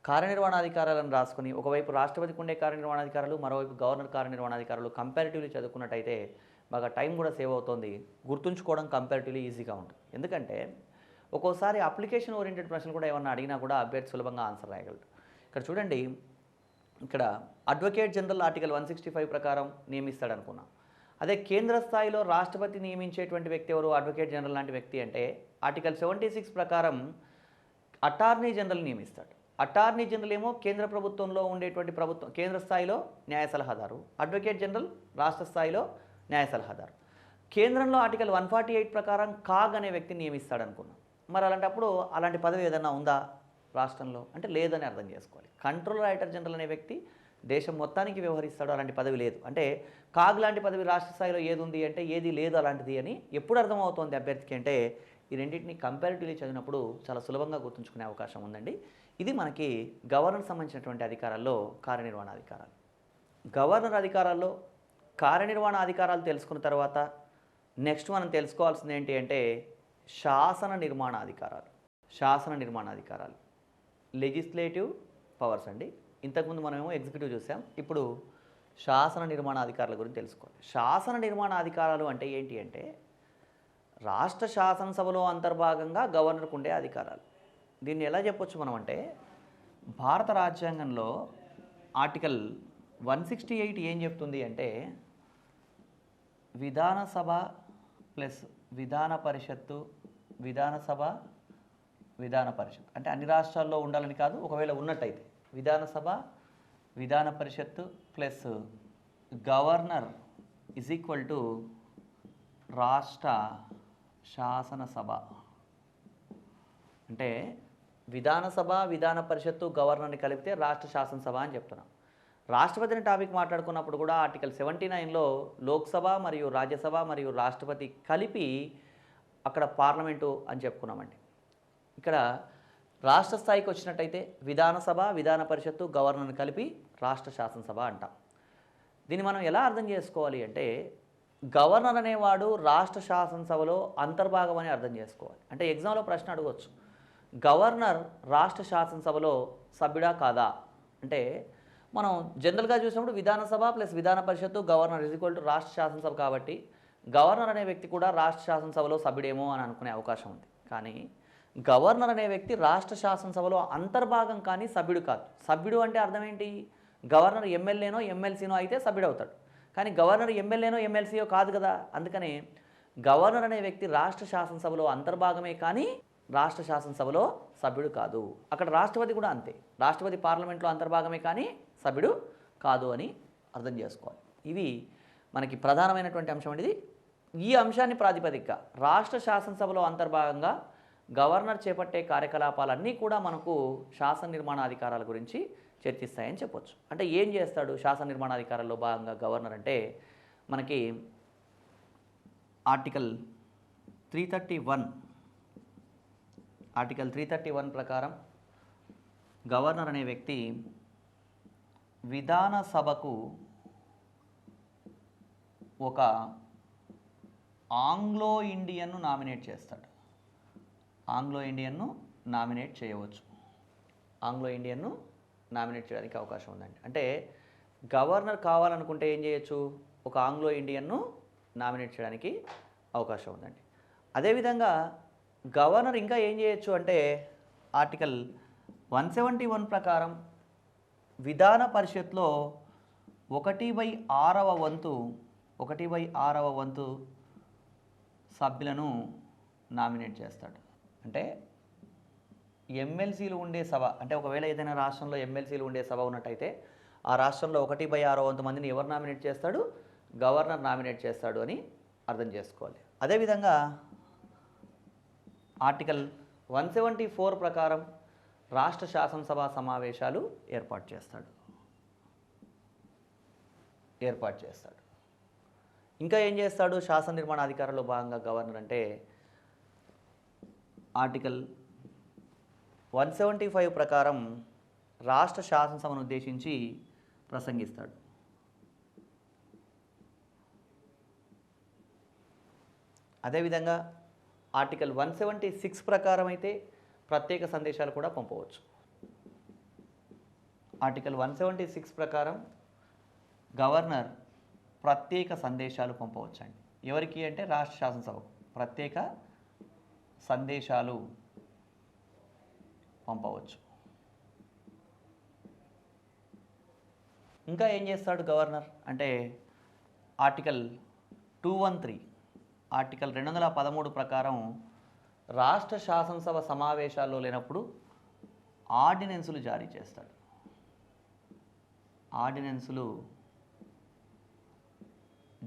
కార్యనిర్వహణాధికారాలను రాసుకుని ఒకవైపు రాష్ట్రపతికి ఉండే కార్యనిర్వహణాధికారులు మరోవైపు గవర్నర్ కార్యనిర్వహణాధికారులు కంపారిటివ్లీ చదువుకున్నట్టయితే బాగా టైం కూడా సేవ్ అవుతుంది. గుర్తుంచుకోవడం కంపారిటివ్లీ ఈజీగా ఉంటుంది. ఎందుకంటే ఒక్కోసారి అప్లికేషన్ ఓరియంటెడ్ ప్రశ్నలు కూడా ఏమన్నా అడిగినా కూడా అభ్యర్థి సులభంగా ఆన్సర్ రాయగలరు. ఇక్కడ చూడండి, ఇక్కడ అడ్వకేట్ జనరల్ ఆర్టికల్ 165 ప్రకారం నియమిస్తాడు అనుకున్నాం. అదే కేంద్ర స్థాయిలో రాష్ట్రపతి నియమించేటువంటి వ్యక్తి ఎవరు? అడ్వకేట్ జనరల్ లాంటి వ్యక్తి అంటే ఆర్టికల్ 76 ప్రకారం అటార్నీ జనరల్ నియమిస్తాడు. అటార్నీ జనరల్ ఏమో కేంద్ర ప్రభుత్వంలో ఉండేటువంటి కేంద్ర స్థాయిలో న్యాయ సలహాదారు, అడ్వకేట్ జనరల్ రాష్ట్ర స్థాయిలో న్యాయ సలహాదారు. కేంద్రంలో ఆర్టికల్ 148 ప్రకారం కాగ్ అనే వ్యక్తిని నియమిస్తాడు అనుకున్నాం. మరి అలాంటప్పుడు అలాంటి పదవి ఏదైనా ఉందా రాష్ట్రంలో అంటే లేదని అర్థం చేసుకోవాలి. కంట్రోలర్ రైటర్ జనరల్ అనే వ్యక్తి దేశం మొత్తానికి వ్యవహరిస్తాడు, అలాంటి పదవి లేదు. అంటే కాగ్ లాంటి పదవి రాష్ట్ర స్థాయిలో ఏది ఉంది అంటే ఏది లేదు అలాంటిది అని ఎప్పుడు అర్థమవుతోంది అభ్యర్థికి అంటే ఈ రెండింటిని కంపారిటివ్లీ చదివినప్పుడు చాలా సులభంగా గుర్తుంచుకునే అవకాశం ఉందండి. ఇది మనకి గవర్నర్ సంబంధించినటువంటి అధికారాల్లో కార్యనిర్వహణ అధికారాలు. గవర్నర్ అధికారాల్లో కార్యనిర్వహణ అధికారాలు తెలుసుకున్న తర్వాత నెక్స్ట్ మనం తెలుసుకోవాల్సింది ఏంటి అంటే శాసన నిర్మాణ అధికారాలు లెజిస్లేటివ్ పవర్స్ అండి. ఇంతకుముందు మనమేమో ఎగ్జిక్యూటివ్ చూసాం, ఇప్పుడు శాసన నిర్మాణ అధికారుల గురించి తెలుసుకోవాలి. శాసన నిర్మాణ అధికారాలు అంటే ఏంటి అంటే రాష్ట్ర శాసనసభలో అంతర్భాగంగా గవర్నర్కు ఉండే అధికారాలు. దీన్ని ఎలా చెప్పొచ్చు మనం అంటే భారత రాజ్యాంగంలో ఆర్టికల్ 168 ఏం చెప్తుంది అంటే విధానసభ ప్లస్ విధాన పరిషత్తు విధాన పరిషత్ అంటే అన్ని రాష్ట్రాల్లో ఉండాలని కాదు, ఒకవేళ ఉన్నట్టయితే విధానసభ విధాన పరిషత్తు plus governor is equal to రాష్ట్ర శాసనసభ. అంటే విధానసభ విధాన పరిషత్తు గవర్నర్ని కలిపితే రాష్ట్ర శాసనసభ అని చెప్తున్నాం. రాష్ట్రపతిని టాపిక్ మాట్లాడుకున్నప్పుడు కూడా ఆర్టికల్ 79లో లోక్సభ మరియు రాజ్యసభ మరియు రాష్ట్రపతి కలిపి అక్కడ పార్లమెంటు అని చెప్పుకున్నామండి. ఇక్కడ రాష్ట్ర స్థాయికి వచ్చినట్టయితే విధానసభ విధాన పరిషత్తు గవర్నర్ని కలిపి రాష్ట్ర శాసనసభ అంటాం. దీన్ని మనం ఎలా అర్థం చేసుకోవాలి అంటే గవర్నర్ అనేవాడు రాష్ట్ర శాసనసభలో అంతర్భాగం అని అర్థం చేసుకోవాలి. అంటే ఎగ్జామ్లో ప్రశ్న అడగవచ్చు, గవర్నర్ రాష్ట్ర శాసనసభలో సభ్యుడా కాదా అంటే మనం జనరల్గా చూసినప్పుడు విధానసభ ప్లస్ విధాన పరిషత్తు గవర్నర్ ఈజ్ ఈక్వల్ టు రాష్ట్ర శాసనసభ కాబట్టి గవర్నర్ అనే వ్యక్తి కూడా రాష్ట్ర శాసనసభలో సభ్యుడేమో అని అనుకునే అవకాశం ఉంది. కానీ గవర్నర్ అనే వ్యక్తి రాష్ట్ర శాసనసభలో అంతర్భాగం కానీ సభ్యుడు కాదు. సభ్యుడు అంటే అర్థం ఏంటి? గవర్నర్ ఎమ్మెల్యేనో ఎమ్మెల్సీనో అయితే సభ్యుడు అవుతాడు, కానీ గవర్నర్ ఎమ్మెల్యేనో ఎమ్మెల్సీయో కాదు కదా. అందుకని గవర్నర్ అనే వ్యక్తి రాష్ట్ర శాసనసభలో అంతర్భాగమే కానీ రాష్ట్ర శాసనసభలో సభ్యుడు కాదు. అక్కడ రాష్ట్రపతి కూడా అంతే, రాష్ట్రపతి పార్లమెంట్లో అంతర్భాగమే కానీ సభ్యుడు కాదు అని అర్థం చేసుకోవాలి. ఇవి మనకి ప్రధానమైనటువంటి అంశం అనేది ఈ అంశాన్ని ప్రాతిపదికగా రాష్ట్ర శాసనసభలో అంతర్భాగంగా గవర్నర్ చేపట్టే కార్యకలాపాలన్నీ కూడా మనకు శాసన నిర్మాణాధికారాల గురించి చర్చిస్తాయని చెప్పొచ్చు. అంటే ఏం చేస్తాడు శాసన నిర్మాణాధికారాల్లో భాగంగా గవర్నర్ అంటే మనకి ఆర్టికల్ 331 ఆర్టికల్ 331 ప్రకారం గవర్నర్ అనే వ్యక్తి విధానసభకు ఒక ఆంగ్లో ఇండియన్ను నామినేట్ చేస్తాడు. ఆంగ్లో ఇండియన్ను నామినేట్ చేయవచ్చు. ఆంగ్లో ఇండియన్ను నామినేట్ చేయడానికి అవకాశం ఉందండి. అంటే గవర్నర్ కావాలనుకుంటే ఏం చేయొచ్చు, ఒక ఆంగ్లో ఇండియన్ను నామినేట్ చేయడానికి అవకాశం ఉందండి. అదేవిధంగా గవర్నర్ ఇంకా ఏం చేయొచ్చు అంటే ఆర్టికల్ 171 ప్రకారం విధాన పరిషత్లో 1/6 వంతు సభ్యులను నామినేట్ చేస్తాడు. అంటే ఎమ్మెల్సీలు ఉండే సభ, అంటే ఒకవేళ ఏదైనా రాష్ట్రంలో ఎమ్మెల్సీలు ఉండే సభ ఉన్నట్టయితే ఆ రాష్ట్రంలో 1/6 వంతు మందిని ఎవరు నామినేట్ చేస్తాడు, గవర్నర్ నామినేట్ చేస్తాడు అని అర్థం చేసుకోవాలి. అదేవిధంగా ఆర్టికల్ 174 ప్రకారం రాష్ట్ర శాసనసభ సమావేశాలు ఏర్పాటు చేస్తాడు. ఇంకా ఏం చేస్తాడు శాసన నిర్మాణ అధికారంలో భాగంగా గవర్నర్ అంటే ఆర్టికల్ 175 ప్రకారం రాష్ట్ర శాసనసభను ఉద్దేశించి ప్రసంగిస్తాడు. అదేవిధంగా ఆర్టికల్ 176 ప్రకారం అయితే ప్రత్యేక సందేశాలు కూడా పంపవచ్చు. ఆర్టికల్ 176 ప్రకారం గవర్నర్ ప్రత్యేక సందేశాలు పంపవచ్చండి. ఎవరికి అంటే రాష్ట్ర శాసనసభకు ప్రత్యేక సందేశాలు పంపవచ్చు. ఇంకా ఏం చేస్తాడు గవర్నర్ అంటే ఆర్టికల్ 213 ప్రకారం రాష్ట్ర శాసనసభ సమావేశాల్లో లేనప్పుడు ఆర్డినెన్సులు జారీ చేస్తాడు. ఆర్డినెన్సులు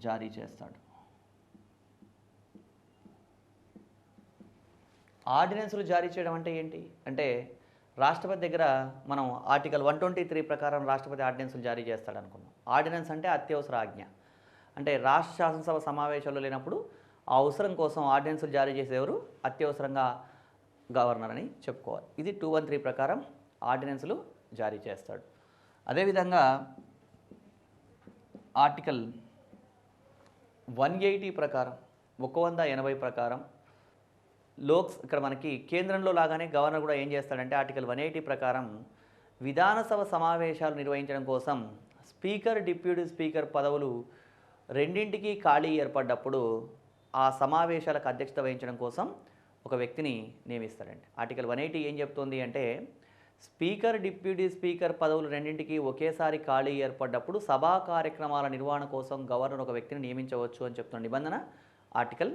జారీ చేయడం అంటే ఏంటి అంటే రాష్ట్రపతి దగ్గర మనం ఆర్టికల్ 123 ప్రకారం రాష్ట్రపతి ఆర్డినెన్సులు జారీ చేస్తాడు అనుకున్నాం. ఆర్డినెన్స్ అంటే అత్యవసర ఆజ్ఞ. అంటే రాష్ట్ర శాసనసభ సమావేశాల్లో లేనప్పుడు ఆ అవసరం కోసం ఆర్డినెన్సులు జారీ చేసేవారు అత్యవసరంగా గవర్నర్ అని చెప్పుకోవాలి. ఇది 213 ప్రకారం ఆర్డినెన్సులు జారీ చేస్తాడు. అదేవిధంగా ఆర్టికల్ 180 ప్రకారం 180 ప్రకారం ఇక్కడ మనకి కేంద్రంలో లాగానే గవర్నర్ కూడా ఏం చేస్తాడంటే ఆర్టికల్ 180 ప్రకారం విధానసభ సమావేశాలు నిర్వహించడం కోసం స్పీకర్, డిప్యూటీ స్పీకర్ పదవులు రెండింటికి ఖాళీ ఏర్పడ్డప్పుడు ఆ సమావేశాలకు అధ్యక్షత వహించడం కోసం ఒక వ్యక్తిని నియమిస్తారండి. ఆర్టికల్ 180 ఏం చెప్తోంది అంటే స్పీకర్, డిప్యూటీ స్పీకర్ పదవులు రెండింటికి ఒకేసారి ఖాళీ ఏర్పడ్డప్పుడు సభా కార్యక్రమాల నిర్వహణ కోసం గవర్నర్ ఒక వ్యక్తిని నియమించవచ్చు అని చెప్తున్న నిబంధన ఆర్టికల్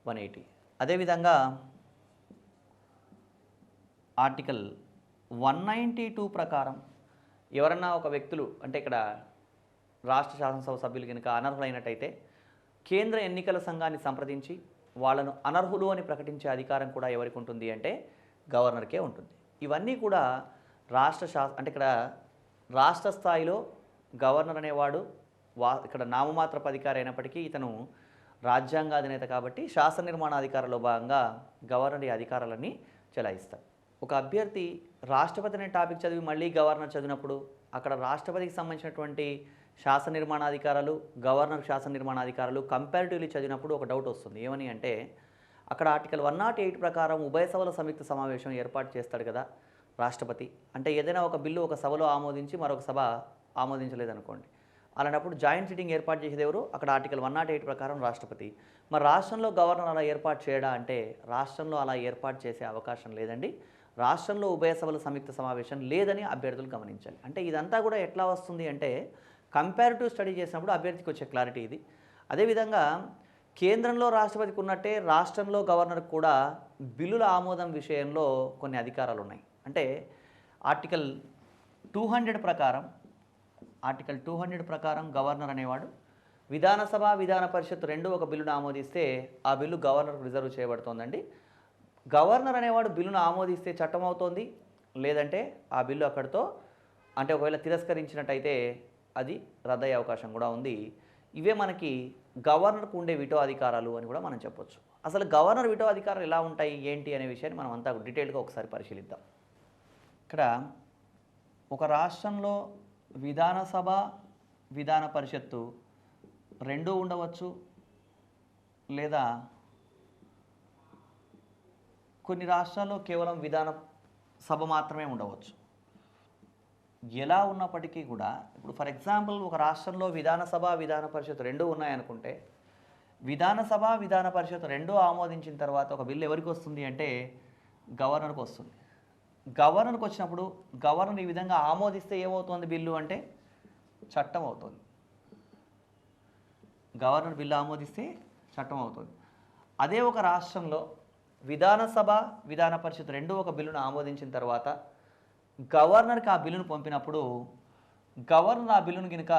180. అదేవిధంగా ఆర్టికల్ 192 ప్రకారం ఎవరన్నా ఒక వ్యక్తులు అంటే ఇక్కడ రాష్ట్ర శాసనసభ సభ్యులు కనుక అనర్హులైనట్టయితే కేంద్ర ఎన్నికల సంఘాన్ని సంప్రదించి వాళ్ళను అనర్హులు అని ప్రకటించే అధికారం కూడా ఎవరికి ఉంటుంది అంటే గవర్నర్కే ఉంటుంది. ఇవన్నీ కూడా అంటే ఇక్కడ రాష్ట్ర స్థాయిలో గవర్నర్ అనేవాడు ఇక్కడ నామమాత్రపు అధికారి అయినప్పటికీ ఇతను రాజ్యాంగ అధినేత కాబట్టి శాసన నిర్మాణ అధికారంలో భాగంగా గవర్నర్ ఈ అధికారాలన్నీ చెలాయిస్తాడు. ఒక అభ్యర్థి రాష్ట్రపతి అనే టాపిక్ చదివి మళ్ళీ గవర్నర్ చదివినప్పుడు అక్కడ రాష్ట్రపతికి సంబంధించినటువంటి శాసన నిర్మాణాధికారాలు, గవర్నర్ శాసన నిర్మాణాధికారాలు కంపారిటివ్లీ చదివినప్పుడు ఒక డౌట్ వస్తుంది. ఏమని అంటే అక్కడ ఆర్టికల్ 108 ప్రకారం ఉభయ సభల సంయుక్త సమావేశం ఏర్పాటు చేస్తాడు కదా రాష్ట్రపతి. అంటే ఏదైనా ఒక బిల్లు ఒక సభలో ఆమోదించి మరొక సభ ఆమోదించలేదనుకోండి, అలాంటప్పుడు జాయింట్ సిట్టింగ్ ఏర్పాటు చేసేది ఎవరు? అక్కడ ఆర్టికల్ 108 ప్రకారం రాష్ట్రపతి. మరి రాష్ట్రంలో గవర్నర్ అలా ఏర్పాటు చేయడా అంటే రాష్ట్రంలో అలా ఏర్పాటు చేసే అవకాశం లేదండి. రాష్ట్రంలో ఉభయ సభల సంయుక్త సమావేశం లేదని అభ్యర్థులు గమనించాలి. అంటే ఇదంతా కూడా ఎట్లా వస్తుంది అంటే కంపారిటివ్ స్టడీ చేసినప్పుడు అభ్యర్థికి వచ్చే క్లారిటీ ఇది. అదేవిధంగా కేంద్రంలో రాష్ట్రపతికి ఉన్నట్టే రాష్ట్రంలో గవర్నర్కి కూడా బిల్లుల ఆమోదం విషయంలో కొన్ని అధికారాలు ఉన్నాయి. అంటే ఆర్టికల్ 200 ప్రకారం గవర్నర్ అనేవాడు విధానసభ విధాన పరిషత్ రెండు ఒక బిల్లును ఆమోదిస్తే ఆ బిల్లు గవర్నర్కు రిజర్వ్ చేయబడుతోందండి. గవర్నర్ అనేవాడు బిల్లును ఆమోదిస్తే చట్టం అవుతోంది, లేదంటే ఆ బిల్లు అక్కడితో అంటే ఒకవేళ తిరస్కరించినట్టయితే అది రద్దయ్యే అవకాశం కూడా ఉంది. ఇవే మనకి గవర్నర్కు ఉండే విటో అధికారాలు అని కూడా మనం చెప్పొచ్చు. అసలు గవర్నర్ విటో అధికారాలు ఎలా ఉంటాయి ఏంటి అనే విషయాన్ని మనం అంతా డీటెయిల్గా ఒకసారి పరిశీలిద్దాం. ఇక్కడ ఒక రాష్ట్రంలో విధానసభ విధాన పరిషత్తు రెండూ ఉండవచ్చు, లేదా కొన్ని రాష్ట్రాల్లో కేవలం విధాన సభ మాత్రమే ఉండవచ్చు. ఎలా ఉన్నప్పటికీ కూడా ఇప్పుడు ఫర్ ఎగ్జాంపుల్ ఒక రాష్ట్రంలో విధానసభ విధాన పరిషత్ రెండూ ఉన్నాయనుకుంటే విధానసభ విధాన పరిషత్ రెండూ ఆమోదించిన తర్వాత ఒక బిల్లు ఎవరికి వస్తుంది అంటే గవర్నర్కి వస్తుంది. గవర్నర్కి వచ్చినప్పుడు గవర్నర్ ఈ విధంగా ఆమోదిస్తే ఏమవుతుంది బిల్లు అంటే చట్టం అవుతుంది. గవర్నర్ బిల్లు ఆమోదిస్తే చట్టం అవుతుంది. అదే ఒక రాష్ట్రంలో విధానసభ విధాన పరిషత్ రెండూ ఒక బిల్లును ఆమోదించిన తర్వాత గవర్నర్కి ఆ బిల్లును పంపినప్పుడు గవర్నర్ ఆ బిల్లును కనుక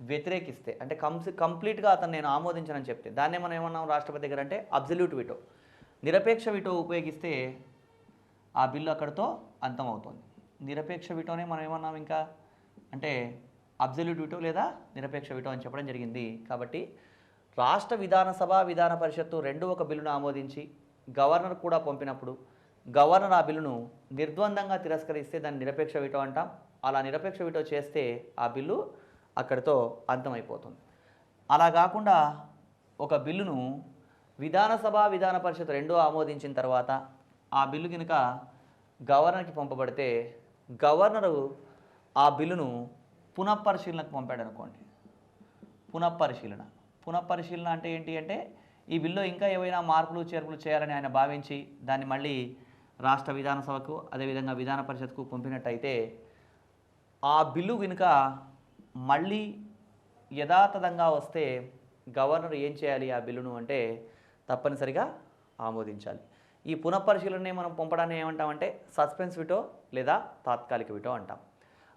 వ్యతిరేకిస్తే అంటే కంప్లీట్గా అతను నేను ఆమోదించనని చెప్తే దాన్నే మనం ఏమన్నాం రాష్ట్రపతి దగ్గర అంటే అబ్జల్యూట్ విటో, నిరపేక్ష విటో ఉపయోగిస్తే ఆ బిల్లు అక్కడితో అంతమవుతుంది. నిరపేక్ష విటోనే మనం ఏమన్నాం ఇంకా అంటే అబ్జల్యూట్ విటో లేదా నిరపేక్ష విటో అని చెప్పడం జరిగింది. కాబట్టి రాష్ట్ర విధానసభ విధాన పరిషత్తు రెండూ ఒక బిల్లును ఆమోదించి గవర్నర్ కూడా పంపినప్పుడు గవర్నర్ ఆ బిల్లును నిర్ద్వందంగా తిరస్కరిస్తే దాన్ని నిరపేక్ష విటో అంటాం. అలా నిరపేక్ష విటో చేస్తే ఆ బిల్లు అక్కడితో అంతమైపోతుంది. అలా కాకుండా ఒక బిల్లును విధానసభ విధాన పరిషత్ రెండూ ఆమోదించిన తర్వాత ఆ బిల్లు కనుక గవర్నర్కి పంపబడితే గవర్నరు ఆ బిల్లును పునఃపరిశీలనకు పంపాడు అనుకోండి. పునఃపరిశీలన అంటే ఏంటి అంటే ఈ బిల్లు ఇంకా ఏవైనా మార్పులు చేర్పులు చేయాలని ఆయన భావించి దాన్ని మళ్ళీ రాష్ట్ర విధానసభకు అదేవిధంగా విధాన పరిషత్కు పంపినట్టయితే ఆ బిల్లు కనుక మళ్ళీ యథాతథంగా వస్తే గవర్నర్ ఏం చేయాలి ఆ బిల్లును అంటే తప్పనిసరిగా ఆమోదించాలి. ఈ పునఃపరిశీలనని మనం పంపడాన్ని ఏమంటామంటే సస్పెన్స్ విటో లేదా తాత్కాలిక విటో అంటాం.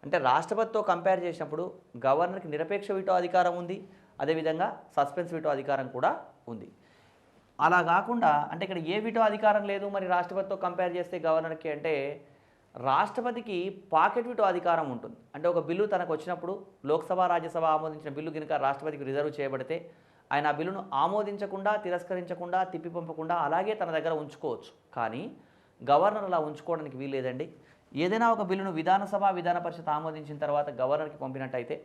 అంటే రాష్ట్రపతితో కంపేర్ చేసినప్పుడు గవర్నర్కి నిరపేక్ష విటో అధికారం ఉంది, అదేవిధంగా సస్పెన్స్ విటో అధికారం కూడా ఉంది. అలా కాకుండా అంటే ఇక్కడ ఏ విటో అధికారం లేదు మరి రాష్ట్రపతితో కంపేర్ చేస్తే గవర్నర్కి అంటే రాష్ట్రపతికి పాకెట్ విటో అధికారం ఉంటుంది. అంటే ఒక బిల్లు తనకు వచ్చినప్పుడు లోక్సభ రాజ్యసభ ఆమోదించిన బిల్లు కనుక రాష్ట్రపతికి రిజర్వ్ చేయబడితే ఆయన ఆ బిల్లును ఆమోదించకుండా తిరస్కరించకుండా తిప్పి పంపకుండా అలాగే తన దగ్గర ఉంచుకోవచ్చు. కానీ గవర్నర్ అలా ఉంచుకోవడానికి వీల్లేదండి. ఏదైనా ఒక బిల్లును విధానసభ విధాన పరిషత్ ఆమోదించిన తర్వాత గవర్నర్కి పంపినట్టయితే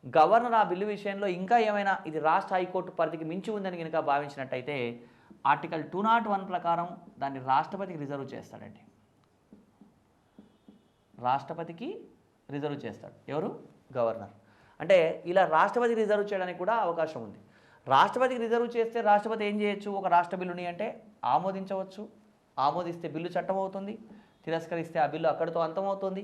గవర్నర్ ఆ బిల్లు విషయంలో ఇంకా ఏమైనా ఇది రాష్ట్ర హైకోర్టు పరిధికి మించి ఉందని కనుక భావించినట్టయితే ఆర్టికల్ 201 ప్రకారం దాన్ని రాష్ట్రపతికి రిజర్వ్ చేస్తాడండి. రాష్ట్రపతికి రిజర్వ్ చేస్తాడు ఎవరు? గవర్నర్. అంటే ఇలా రాష్ట్రపతికి రిజర్వ్ చేయడానికి కూడా అవకాశం ఉంది. రాష్ట్రపతికి రిజర్వ్ చేస్తే రాష్ట్రపతి ఏం చేయొచ్చు? ఒక రాష్ట్ర బిల్లుని అంటే ఆమోదించవచ్చు, ఆమోదిస్తే బిల్లు చట్టం అవుతుంది, తిరస్కరిస్తే ఆ బిల్లు అక్కడితో అంతమవుతుంది.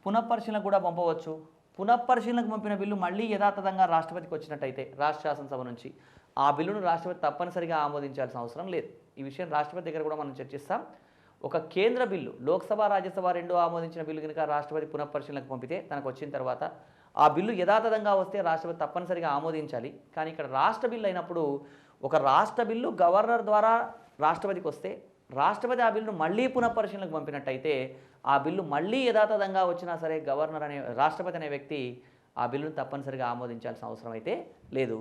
పునఃపరిశీలనకు కూడా పంపవచ్చు. పునఃపరిశీలనకు పంపిన బిల్లు మళ్ళీ యథాతథంగా రాష్ట్రపతికి వచ్చినట్టయితే రాష్ట్ర శాసనసభ నుంచి ఆ బిల్లును రాష్ట్రపతి తప్పనిసరిగా ఆమోదించాల్సిన అవసరం లేదు. ఈ విషయం రాష్ట్రపతి దగ్గర కూడా మనం చర్చిస్తాం. ఒక కేంద్ర బిల్లు లోక్సభ రాజ్యసభ రెండూ ఆమోదించిన బిల్లు కనుక రాష్ట్రపతి పునఃపరిశీలనకు పంపితే తనకు వచ్చిన తర్వాత ఆ బిల్లు యథాతథంగా వస్తే రాష్ట్రపతి తప్పనిసరిగా ఆమోదించాలి. కానీ ఇక్కడ రాష్ట్ర బిల్లు అయినప్పుడు ఒక రాష్ట్ర బిల్లు గవర్నర్ ద్వారా రాష్ట్రపతికి వస్తే రాష్ట్రపతి ఆ బిల్లును మళ్ళీ పునఃపరిశీలనకు పంపినట్టయితే ఆ బిల్లు మళ్ళీ యథాతథంగా వచ్చినా సరే గవర్నర్ అనే రాష్ట్రపతి అనే వ్యక్తి ఆ బిల్లును తప్పనిసరిగా ఆమోదించాల్సిన అవసరం అయితే లేదు.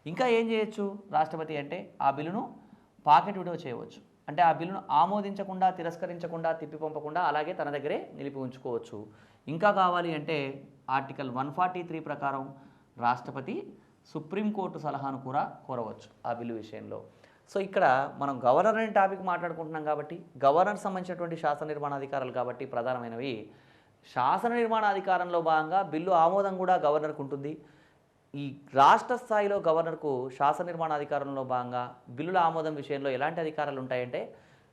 ఇంకా ఏం చేయొచ్చు రాష్ట్రపతి అంటే ఆ బిల్లును పాకెట్ విడో చేయవచ్చు. అంటే ఆ బిల్లును ఆమోదించకుండా తిరస్కరించకుండా తిప్పి పంపకుండా అలాగే తన దగ్గరే నిలిపి ఉంచుకోవచ్చు. ఇంకా కావాలి అంటే ఆర్టికల్ 143 ప్రకారం రాష్ట్రపతి సుప్రీంకోర్టు సలహాను కూడా కోరవచ్చు ఆ బిల్లు విషయంలో. సో ఇక్కడ మనం గవర్నర్ అనే టాపిక్ మాట్లాడుకుంటున్నాం కాబట్టి గవర్నర్ సంబంధించినటువంటి శాసన నిర్మాణ అధికారాలు కాబట్టి ప్రధానమైనవి శాసన నిర్మాణ అధికారంలో భాగంగా బిల్లు ఆమోదం కూడా గవర్నర్కు ఉంటుంది. ఈ రాష్ట్ర స్థాయిలో గవర్నర్కు శాసన నిర్మాణ అధికారంలో భాగంగా బిల్లుల ఆమోదం విషయంలో ఎలాంటి అధికారాలు ఉంటాయంటే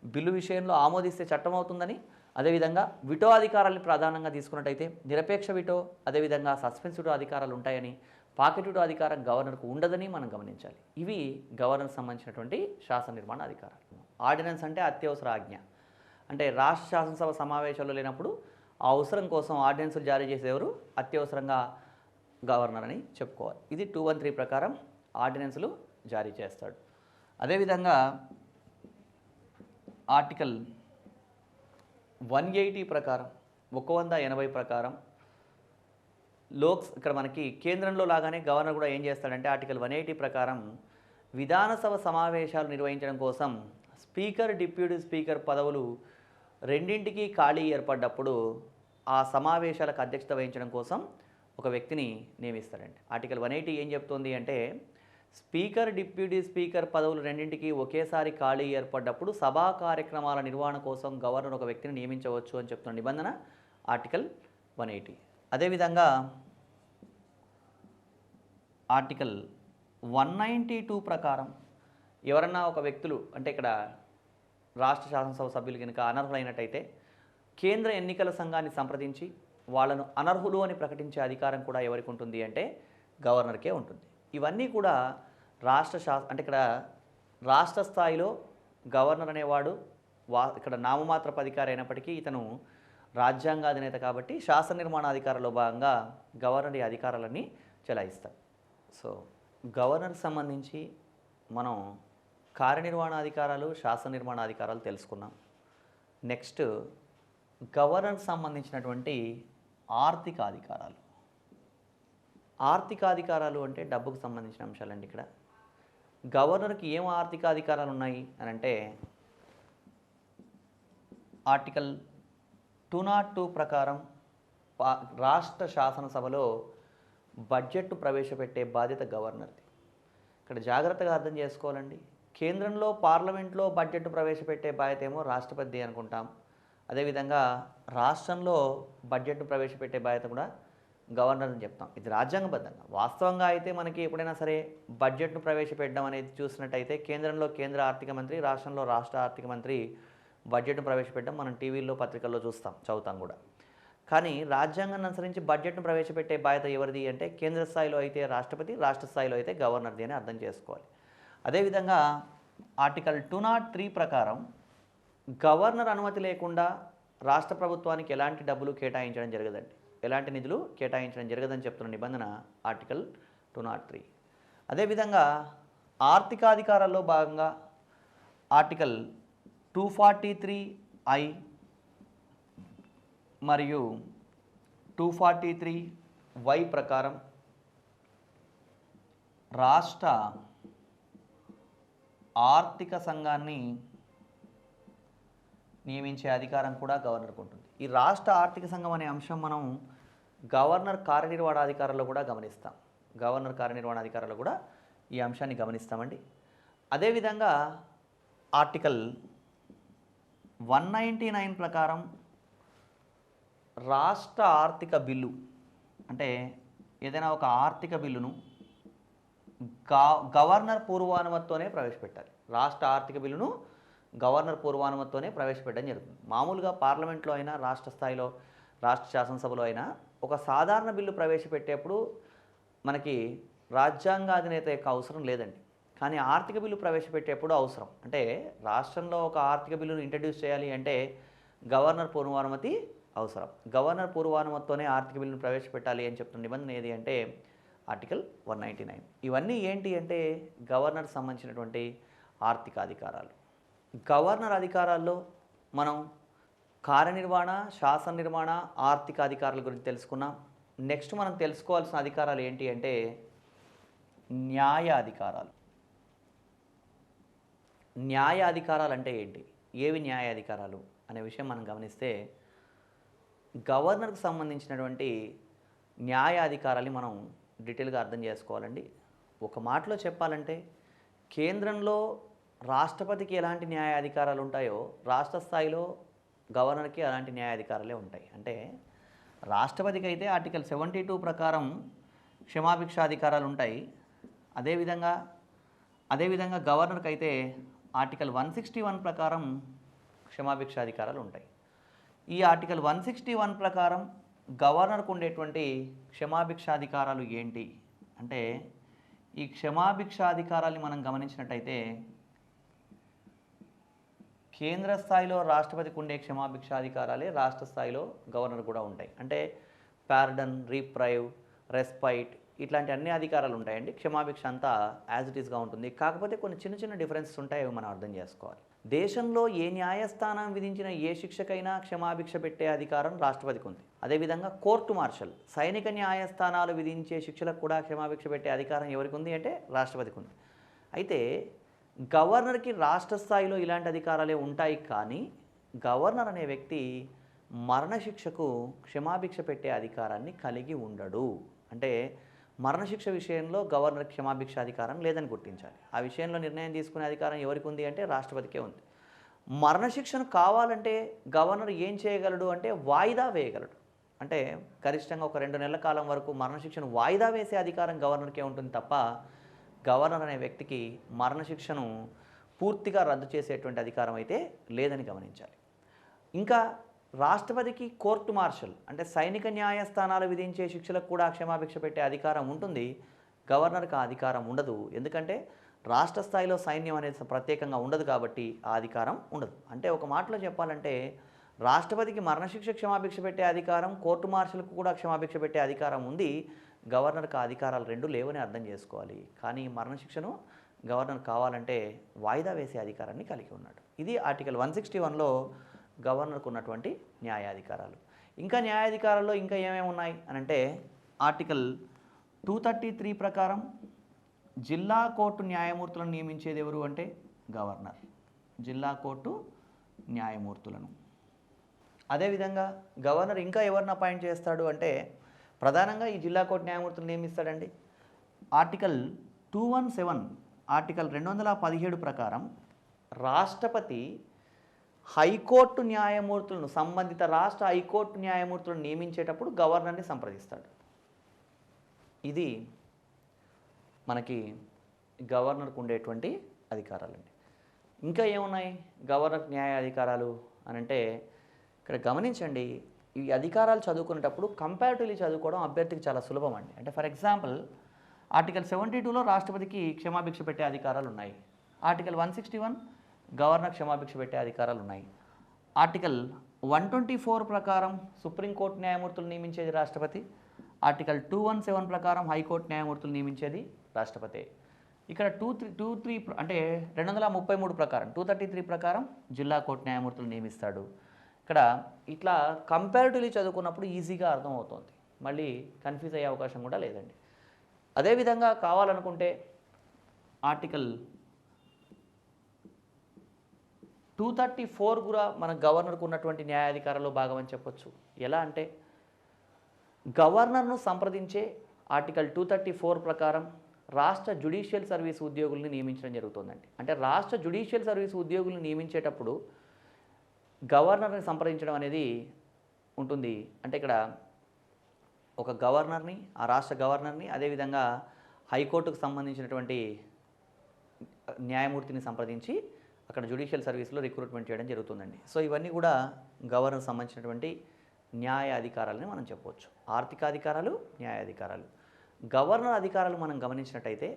బిల్లు విషయంలో ఆమోదిస్తే చట్టం అవుతుందని, అదేవిధంగా విటో అధికారాన్ని ప్రధానంగా తీసుకున్నట్టయితే నిరపేక్ష విటో అదేవిధంగా సస్పెన్స్ విటో అధికారాలు ఉంటాయని, పాకెట్ విటో అధికారం గవర్నర్కు ఉండదని మనం గమనించాలి. ఇవి గవర్నర్కి సంబంధించినటువంటి శాసన నిర్మాణ అధికారాలు. ఆర్డినెన్స్ అంటే అత్యవసర ఆజ్ఞ. అంటే రాష్ట్ర శాసనసభ సమావేశాల్లో లేనప్పుడు ఆ అవసరం కోసం ఆర్డినెన్సులు జారీ చేసేవారు అత్యవసరంగా గవర్నర్ అని చెప్పుకోవాలి. ఇది 213 ప్రకారం ఆర్డినెన్స్లు జారీ చేస్తాడు. అదేవిధంగా ఆర్టికల్ 180 ప్రకారం 180 ప్రకారం ఇక్కడ మనకి కేంద్రంలో లాగానే గవర్నర్ కూడా ఏం చేస్తాడంటే ఆర్టికల్ 180 ప్రకారం విధానసభ సమావేశాలు నిర్వహించడం కోసం స్పీకర్, డిప్యూటీ స్పీకర్ పదవులు రెండింటికి ఖాళీ ఏర్పడ్డప్పుడు ఆ సమావేశాలకు అధ్యక్షత వహించడం కోసం ఒక వ్యక్తిని నియమిస్తాడండి. ఆర్టికల్ 180 ఏం చెప్తోంది అంటే స్పీకర్, డిప్యూటీ స్పీకర్ పదవులు రెండింటికి ఒకేసారి ఖాళీ ఏర్పడ్డప్పుడు సభా కార్యక్రమాల నిర్వహణ కోసం గవర్నర్ ఒక వ్యక్తిని నియమించవచ్చు అని చెప్తున్న నిబంధన ఆర్టికల్ 180. అదేవిధంగా ఆర్టికల్ 192 ప్రకారం ఎవరన్నా ఒక వ్యక్తులు అంటే ఇక్కడ రాష్ట్ర శాసనసభ సభ్యులు కనుక అనర్హులైనట్టయితే కేంద్ర ఎన్నికల సంఘాన్ని సంప్రదించి వాళ్ళను అనర్హులు అని ప్రకటించే అధికారం కూడా ఎవరికి ఉంటుంది అంటే గవర్నర్కే ఉంటుంది. ఇవన్నీ కూడా అంటే ఇక్కడ రాష్ట్ర స్థాయిలో గవర్నర్ అనేవాడు ఇక్కడ నామమాత్రపు అధికారి అయినప్పటికీ ఇతను రాజ్యాంగాధినేత కాబట్టి శాసన నిర్మాణాధికారంలో భాగంగా గవర్నర్ ఈ అధికారాలన్నీ చెలాయిస్తాడు. సో గవర్నర్కి సంబంధించి మనం కార్యనిర్వహణాధికారాలు, శాసన నిర్మాణాధికారాలు తెలుసుకున్నాం. నెక్స్ట్ గవర్నర్కి సంబంధించినటువంటి ఆర్థిక అధికారాలు. ఆర్థిక అధికారాలు అంటే డబ్బుకు సంబంధించిన అంశాలండి. ఇక్కడ గవర్నర్కి ఏం ఆర్థిక అధికారాలు ఉన్నాయి అని అంటే ఆర్టికల్ 202 ప్రకారం రాష్ట్ర శాసనసభలో బడ్జెట్ ప్రవేశపెట్టే బాధ్యత గవర్నర్ది. ఇక్కడ జాగ్రత్తగా అర్థం చేసుకోవాలండి. కేంద్రంలో పార్లమెంట్లో బడ్జెట్ ప్రవేశపెట్టే బాధ్యత ఏమో రాష్ట్రపతి అనుకుంటాం. అదేవిధంగా రాష్ట్రంలో బడ్జెట్ ప్రవేశపెట్టే బాధ్యత కూడా గవర్నర్ అని చెప్తాం. ఇది రాజ్యాంగబద్ధంగా. వాస్తవంగా అయితే మనకి ఎప్పుడైనా సరే బడ్జెట్ను ప్రవేశపెట్టడం అనేది చూసినట్టయితే కేంద్రంలో కేంద్ర ఆర్థిక మంత్రి, రాష్ట్రంలో రాష్ట్ర ఆర్థిక మంత్రి బడ్జెట్ను ప్రవేశపెట్టడం మనం టీవీల్లో, పత్రికల్లో చదువుతాం కూడా. కానీ రాజ్యాంగాన్ని అనుసరించి బడ్జెట్ను ప్రవేశపెట్టే బాధ్యత ఎవరిది అంటే కేంద్ర స్థాయిలో అయితే రాష్ట్రపతి, రాష్ట్ర స్థాయిలో అయితే గవర్నర్ది అని అర్థం చేసుకోవాలి. అదేవిధంగా ఆర్టికల్ 203 ప్రకారం గవర్నర్ అనుమతి లేకుండా రాష్ట్ర ప్రభుత్వానికి ఎలాంటి డబ్బులు కేటాయించడం జరగదండి, ఎలాంటి నిధులు కేటాయించడం జరగదని చెప్తున్న నిబంధన ఆర్టికల్ 203. అదేవిధంగా ఆర్థికాధికారాల్లో భాగంగా ఆర్టికల్ 243I మరియు 243Y ప్రకారం రాష్ట్ర ఆర్థిక సంఘాన్ని నియమించే అధికారం కూడా గవర్నర్కు ఉంటుంది. ఈ రాష్ట్ర ఆర్థిక సంఘం అనే అంశం మనం గవర్నర్ కార్యనిర్వహణాధికారంలో కూడా గమనిస్తాం. గవర్నర్ కార్యనిర్వహణాధికారంలో కూడా ఈ అంశాన్ని గమనిస్తామండి. అదేవిధంగా ఆర్టికల్ 199 ప్రకారం రాష్ట్ర ఆర్థిక బిల్లు అంటే ఏదైనా ఒక ఆర్థిక బిల్లును గవర్నర్ పూర్వానుమతితోనే ప్రవేశపెట్టాలి. రాష్ట్ర ఆర్థిక బిల్లును గవర్నర్ పూర్వానుమతితోనే ప్రవేశపెట్టడం జరుగుతుంది. మామూలుగా పార్లమెంట్లో అయినా, రాష్ట్ర స్థాయిలో రాష్ట్ర శాసనసభలో అయినా ఒక సాధారణ బిల్లు ప్రవేశపెట్టేప్పుడు మనకి రాజ్యాంగాధినేత యొక్క అవసరం లేదండి. కానీ ఆర్థిక బిల్లు ప్రవేశపెట్టేప్పుడు అవసరం. అంటే రాష్ట్రంలో ఒక ఆర్థిక బిల్లును ఇంట్రడ్యూస్ చేయాలి అంటే గవర్నర్ పూర్వానుమతి అవసరం. గవర్నర్ పూర్వానుమతితోనే ఆర్థిక బిల్లును ప్రవేశపెట్టాలి అని చెప్తున్న నిబంధన ఏది అంటే ఆర్టికల్ 199. ఇవన్నీ ఏంటి అంటే గవర్నర్కి సంబంధించినటువంటి ఆర్థిక అధికారాలు. గవర్నర్ అధికారాల్లో మనం కార్యనిర్వహణ, శాసన నిర్మాణ, ఆర్థిక అధికారాల గురించి తెలుసుకున్నాం. నెక్స్ట్ మనం తెలుసుకోవాల్సిన అధికారాలు ఏంటి అంటే న్యాయ అధికారాలు. న్యాయ అధికారాలు అంటే ఏంటి, ఏవి న్యాయ అధికారాలు అనే విషయం మనం గమనిస్తే గవర్నర్కి సంబంధించినటువంటి న్యాయ అధికారాన్ని మనం డీటెయిల్గా అర్థం చేసుకోవాలండి. ఒక మాటలో చెప్పాలంటే కేంద్రంలో రాష్ట్రపతికి ఎలాంటి న్యాయ అధికారాలు ఉంటాయో రాష్ట్ర స్థాయిలో గవర్నర్కి అలాంటి న్యాయ అధికారాలే ఉంటాయి. అంటే రాష్ట్రపతికి అయితే ఆర్టికల్ 72 ప్రకారం క్షమాభిక్షాధికారాలు ఉంటాయి. అదేవిధంగా గవర్నర్కి అయితే ఆర్టికల్ 161 ప్రకారం క్షమాభిక్షాధికారాలు ఉంటాయి. ఈ ఆర్టికల్ 161 ప్రకారం గవర్నర్కు ఉండేటువంటి క్షమాభిక్షాధికారాలు ఏంటి అంటే ఈ క్షమాభిక్షాధికారాన్ని మనం గమనించినట్టయితే కేంద్ర స్థాయిలో రాష్ట్రపతికి ఉండే క్షమాభిక్షాధికారాలే రాష్ట్ర స్థాయిలో గవర్నర్ కూడా ఉంటాయి. అంటే పార్డన్, రీప్రైవ్, రెస్పైట్ ఇట్లాంటి అన్ని అధికారాలు ఉంటాయండి. క్షమాభిక్ష అంతా యాజ్ ఇట్ ఈస్గా ఉంటుంది. కాకపోతే కొన్ని చిన్న చిన్న డిఫరెన్సెస్ ఉంటాయి, అవి మనం అర్థం చేసుకోవాలి. దేశంలో ఏ న్యాయస్థానం విధించిన ఏ శిక్షకైనా క్షమాభిక్ష పెట్టే అధికారం రాష్ట్రపతికి ఉంది. అదేవిధంగా కోర్టు మార్షల్, సైనిక న్యాయస్థానాలు విధించే శిక్షలకు కూడా క్షమాభిక్ష పెట్టే అధికారం ఎవరికి ఉంది అంటే రాష్ట్రపతికి ఉంది. అయితే గవర్నర్కి రాష్ట్ర స్థాయిలో ఇలాంటి అధికారాలే ఉంటాయి, కానీ గవర్నర్ అనే వ్యక్తి మరణశిక్షకు క్షమాభిక్ష పెట్టే అధికారాన్ని కలిగి ఉండడు. అంటే మరణశిక్ష విషయంలో గవర్నర్ క్షమాభిక్ష అధికారం లేదని గుర్తించాలి. ఆ విషయంలో నిర్ణయం తీసుకునే అధికారం ఎవరికి ఉంది అంటే రాష్ట్రపతికే ఉంది. మరణశిక్షను కావాలంటే గవర్నర్ ఏం చేయగలడు అంటే వాయిదా వేయగలడు. అంటే గరిష్టంగా ఒక 2 నెలల కాలం వరకు మరణశిక్షను వాయిదా వేసే అధికారం గవర్నర్కే ఉంటుంది తప్ప గవర్నర్ అనే వ్యక్తికి మరణశిక్షను పూర్తిగా రద్దు చేసేటువంటి అధికారం అయితే లేదని గమనించాలి. ఇంకా రాష్ట్రపతికి కోర్టు మార్షల్ అంటే సైనిక న్యాయస్థానాలు విధించే శిక్షలకు కూడా క్షమాభిక్ష పెట్టే అధికారం ఉంటుంది. గవర్నర్కి ఆ అధికారం ఉండదు. ఎందుకంటే రాష్ట్ర స్థాయిలో సైన్యం అనేది ప్రత్యేకంగా ఉండదు కాబట్టి ఆ అధికారం ఉండదు. అంటే ఒక మాటలో చెప్పాలంటే రాష్ట్రపతికి మరణశిక్ష క్షమాభిక్ష పెట్టే అధికారం, కోర్టు మార్షల్కు కూడా క్షమాభిక్ష పెట్టే అధికారం ఉంది. గవర్నర్కి ఆ అధికారాలు రెండు లేవని అర్థం చేసుకోవాలి. కానీ మరణశిక్షను గవర్నర్ కావాలంటే వాయిదా వేసే అధికారాన్ని కలిగి ఉన్నాడు. ఇది ఆర్టికల్ 161లో గవర్నర్కు ఉన్నటువంటి న్యాయాధికారాలు. ఇంకా న్యాయాధికారాల్లో ఇంకా ఏమేమి ఉన్నాయి అని అంటే ఆర్టికల్ 233 ప్రకారం జిల్లా కోర్టు న్యాయమూర్తులను నియమించేది ఎవరు అంటే గవర్నర్. జిల్లా కోర్టు న్యాయమూర్తులను. అదేవిధంగా గవర్నర్ ఇంకా ఎవరిని అపాయింట్ చేస్తాడు అంటే ప్రధానంగా ఈ జిల్లా కోర్టు న్యాయమూర్తులను నియమిస్తాడండి. ఆర్టికల్ 217 ఆర్టికల్ 217 ప్రకారం రాష్ట్రపతి హైకోర్టు న్యాయమూర్తులను, సంబంధిత రాష్ట్ర హైకోర్టు న్యాయమూర్తులను నియమించేటప్పుడు గవర్నర్ని సంప్రదిస్తాడు. ఇది మనకి గవర్నర్కు ఉండేటువంటి అధికారాలండి. ఇంకా ఏమున్నాయి గవర్నర్ న్యాయాధికారాలు అని అంటే ఇక్కడ గమనించండి, ఈ అధికారాలు చదువుకునేటప్పుడు కంపారిటివ్లీ చదువుకోవడం అభ్యర్థికి చాలా సులభం అండి. అంటే ఫర్ ఎగ్జాంపుల్ ఆర్టికల్ 72లో రాష్ట్రపతికి క్షమాభిక్ష పెట్టే అధికారాలు ఉన్నాయి. ఆర్టికల్ 161 గవర్నర్ క్షమాభిక్ష పెట్టే అధికారాలు ఉన్నాయి. ఆర్టికల్ 124 ప్రకారం సుప్రీంకోర్టు న్యాయమూర్తులు నియమించేది రాష్ట్రపతి. ఆర్టికల్ 217 ప్రకారం హైకోర్టు న్యాయమూర్తులు నియమించేది రాష్ట్రపతి. ఇక్కడ 233 అంటే 233 ప్రకారం 233 ప్రకారం జిల్లా కోర్టు న్యాయమూర్తులు నియమిస్తాడు. ఇక్కడ ఇట్లా కంపారిటివ్లీ చదువుకున్నప్పుడు ఈజీగా అర్థమవుతుంది, మళ్ళీ కన్ఫ్యూజ్ అయ్యే అవకాశం కూడా లేదండి. అదేవిధంగా కావాలనుకుంటే ఆర్టికల్ 234 కూడా మన గవర్నర్కు ఉన్నటువంటి న్యాయాధికారంలో భాగమని చెప్పొచ్చు. ఎలా అంటే గవర్నర్ను సంప్రదించే ఆర్టికల్ 234 ప్రకారం రాష్ట్ర జ్యుడిషియల్ సర్వీస్ ఉద్యోగుల్ని నియమించడం జరుగుతుందండి. అంటే రాష్ట్ర జ్యుడిషియల్ సర్వీస్ ఉద్యోగుల్ని నియమించేటప్పుడు గవర్నర్ని సంప్రదించడం అనేది ఉంటుంది. అంటే ఇక్కడ ఒక గవర్నర్ని, ఆ రాష్ట్ర గవర్నర్ని, అదేవిధంగా హైకోర్టుకు సంబంధించినటువంటి న్యాయమూర్తిని సంప్రదించి అక్కడ జ్యుడిషియల్ సర్వీస్లో రిక్రూట్మెంట్ చేయడం జరుగుతుందండి. సో ఇవన్నీ కూడా గవర్నర్ సంబంధించినటువంటి న్యాయ అధికారాలని మనం చెప్పవచ్చు. ఆర్థిక అధికారాలు, న్యాయాధికారాలు. గవర్నర్ అధికారాలు మనం గమనించినట్టయితే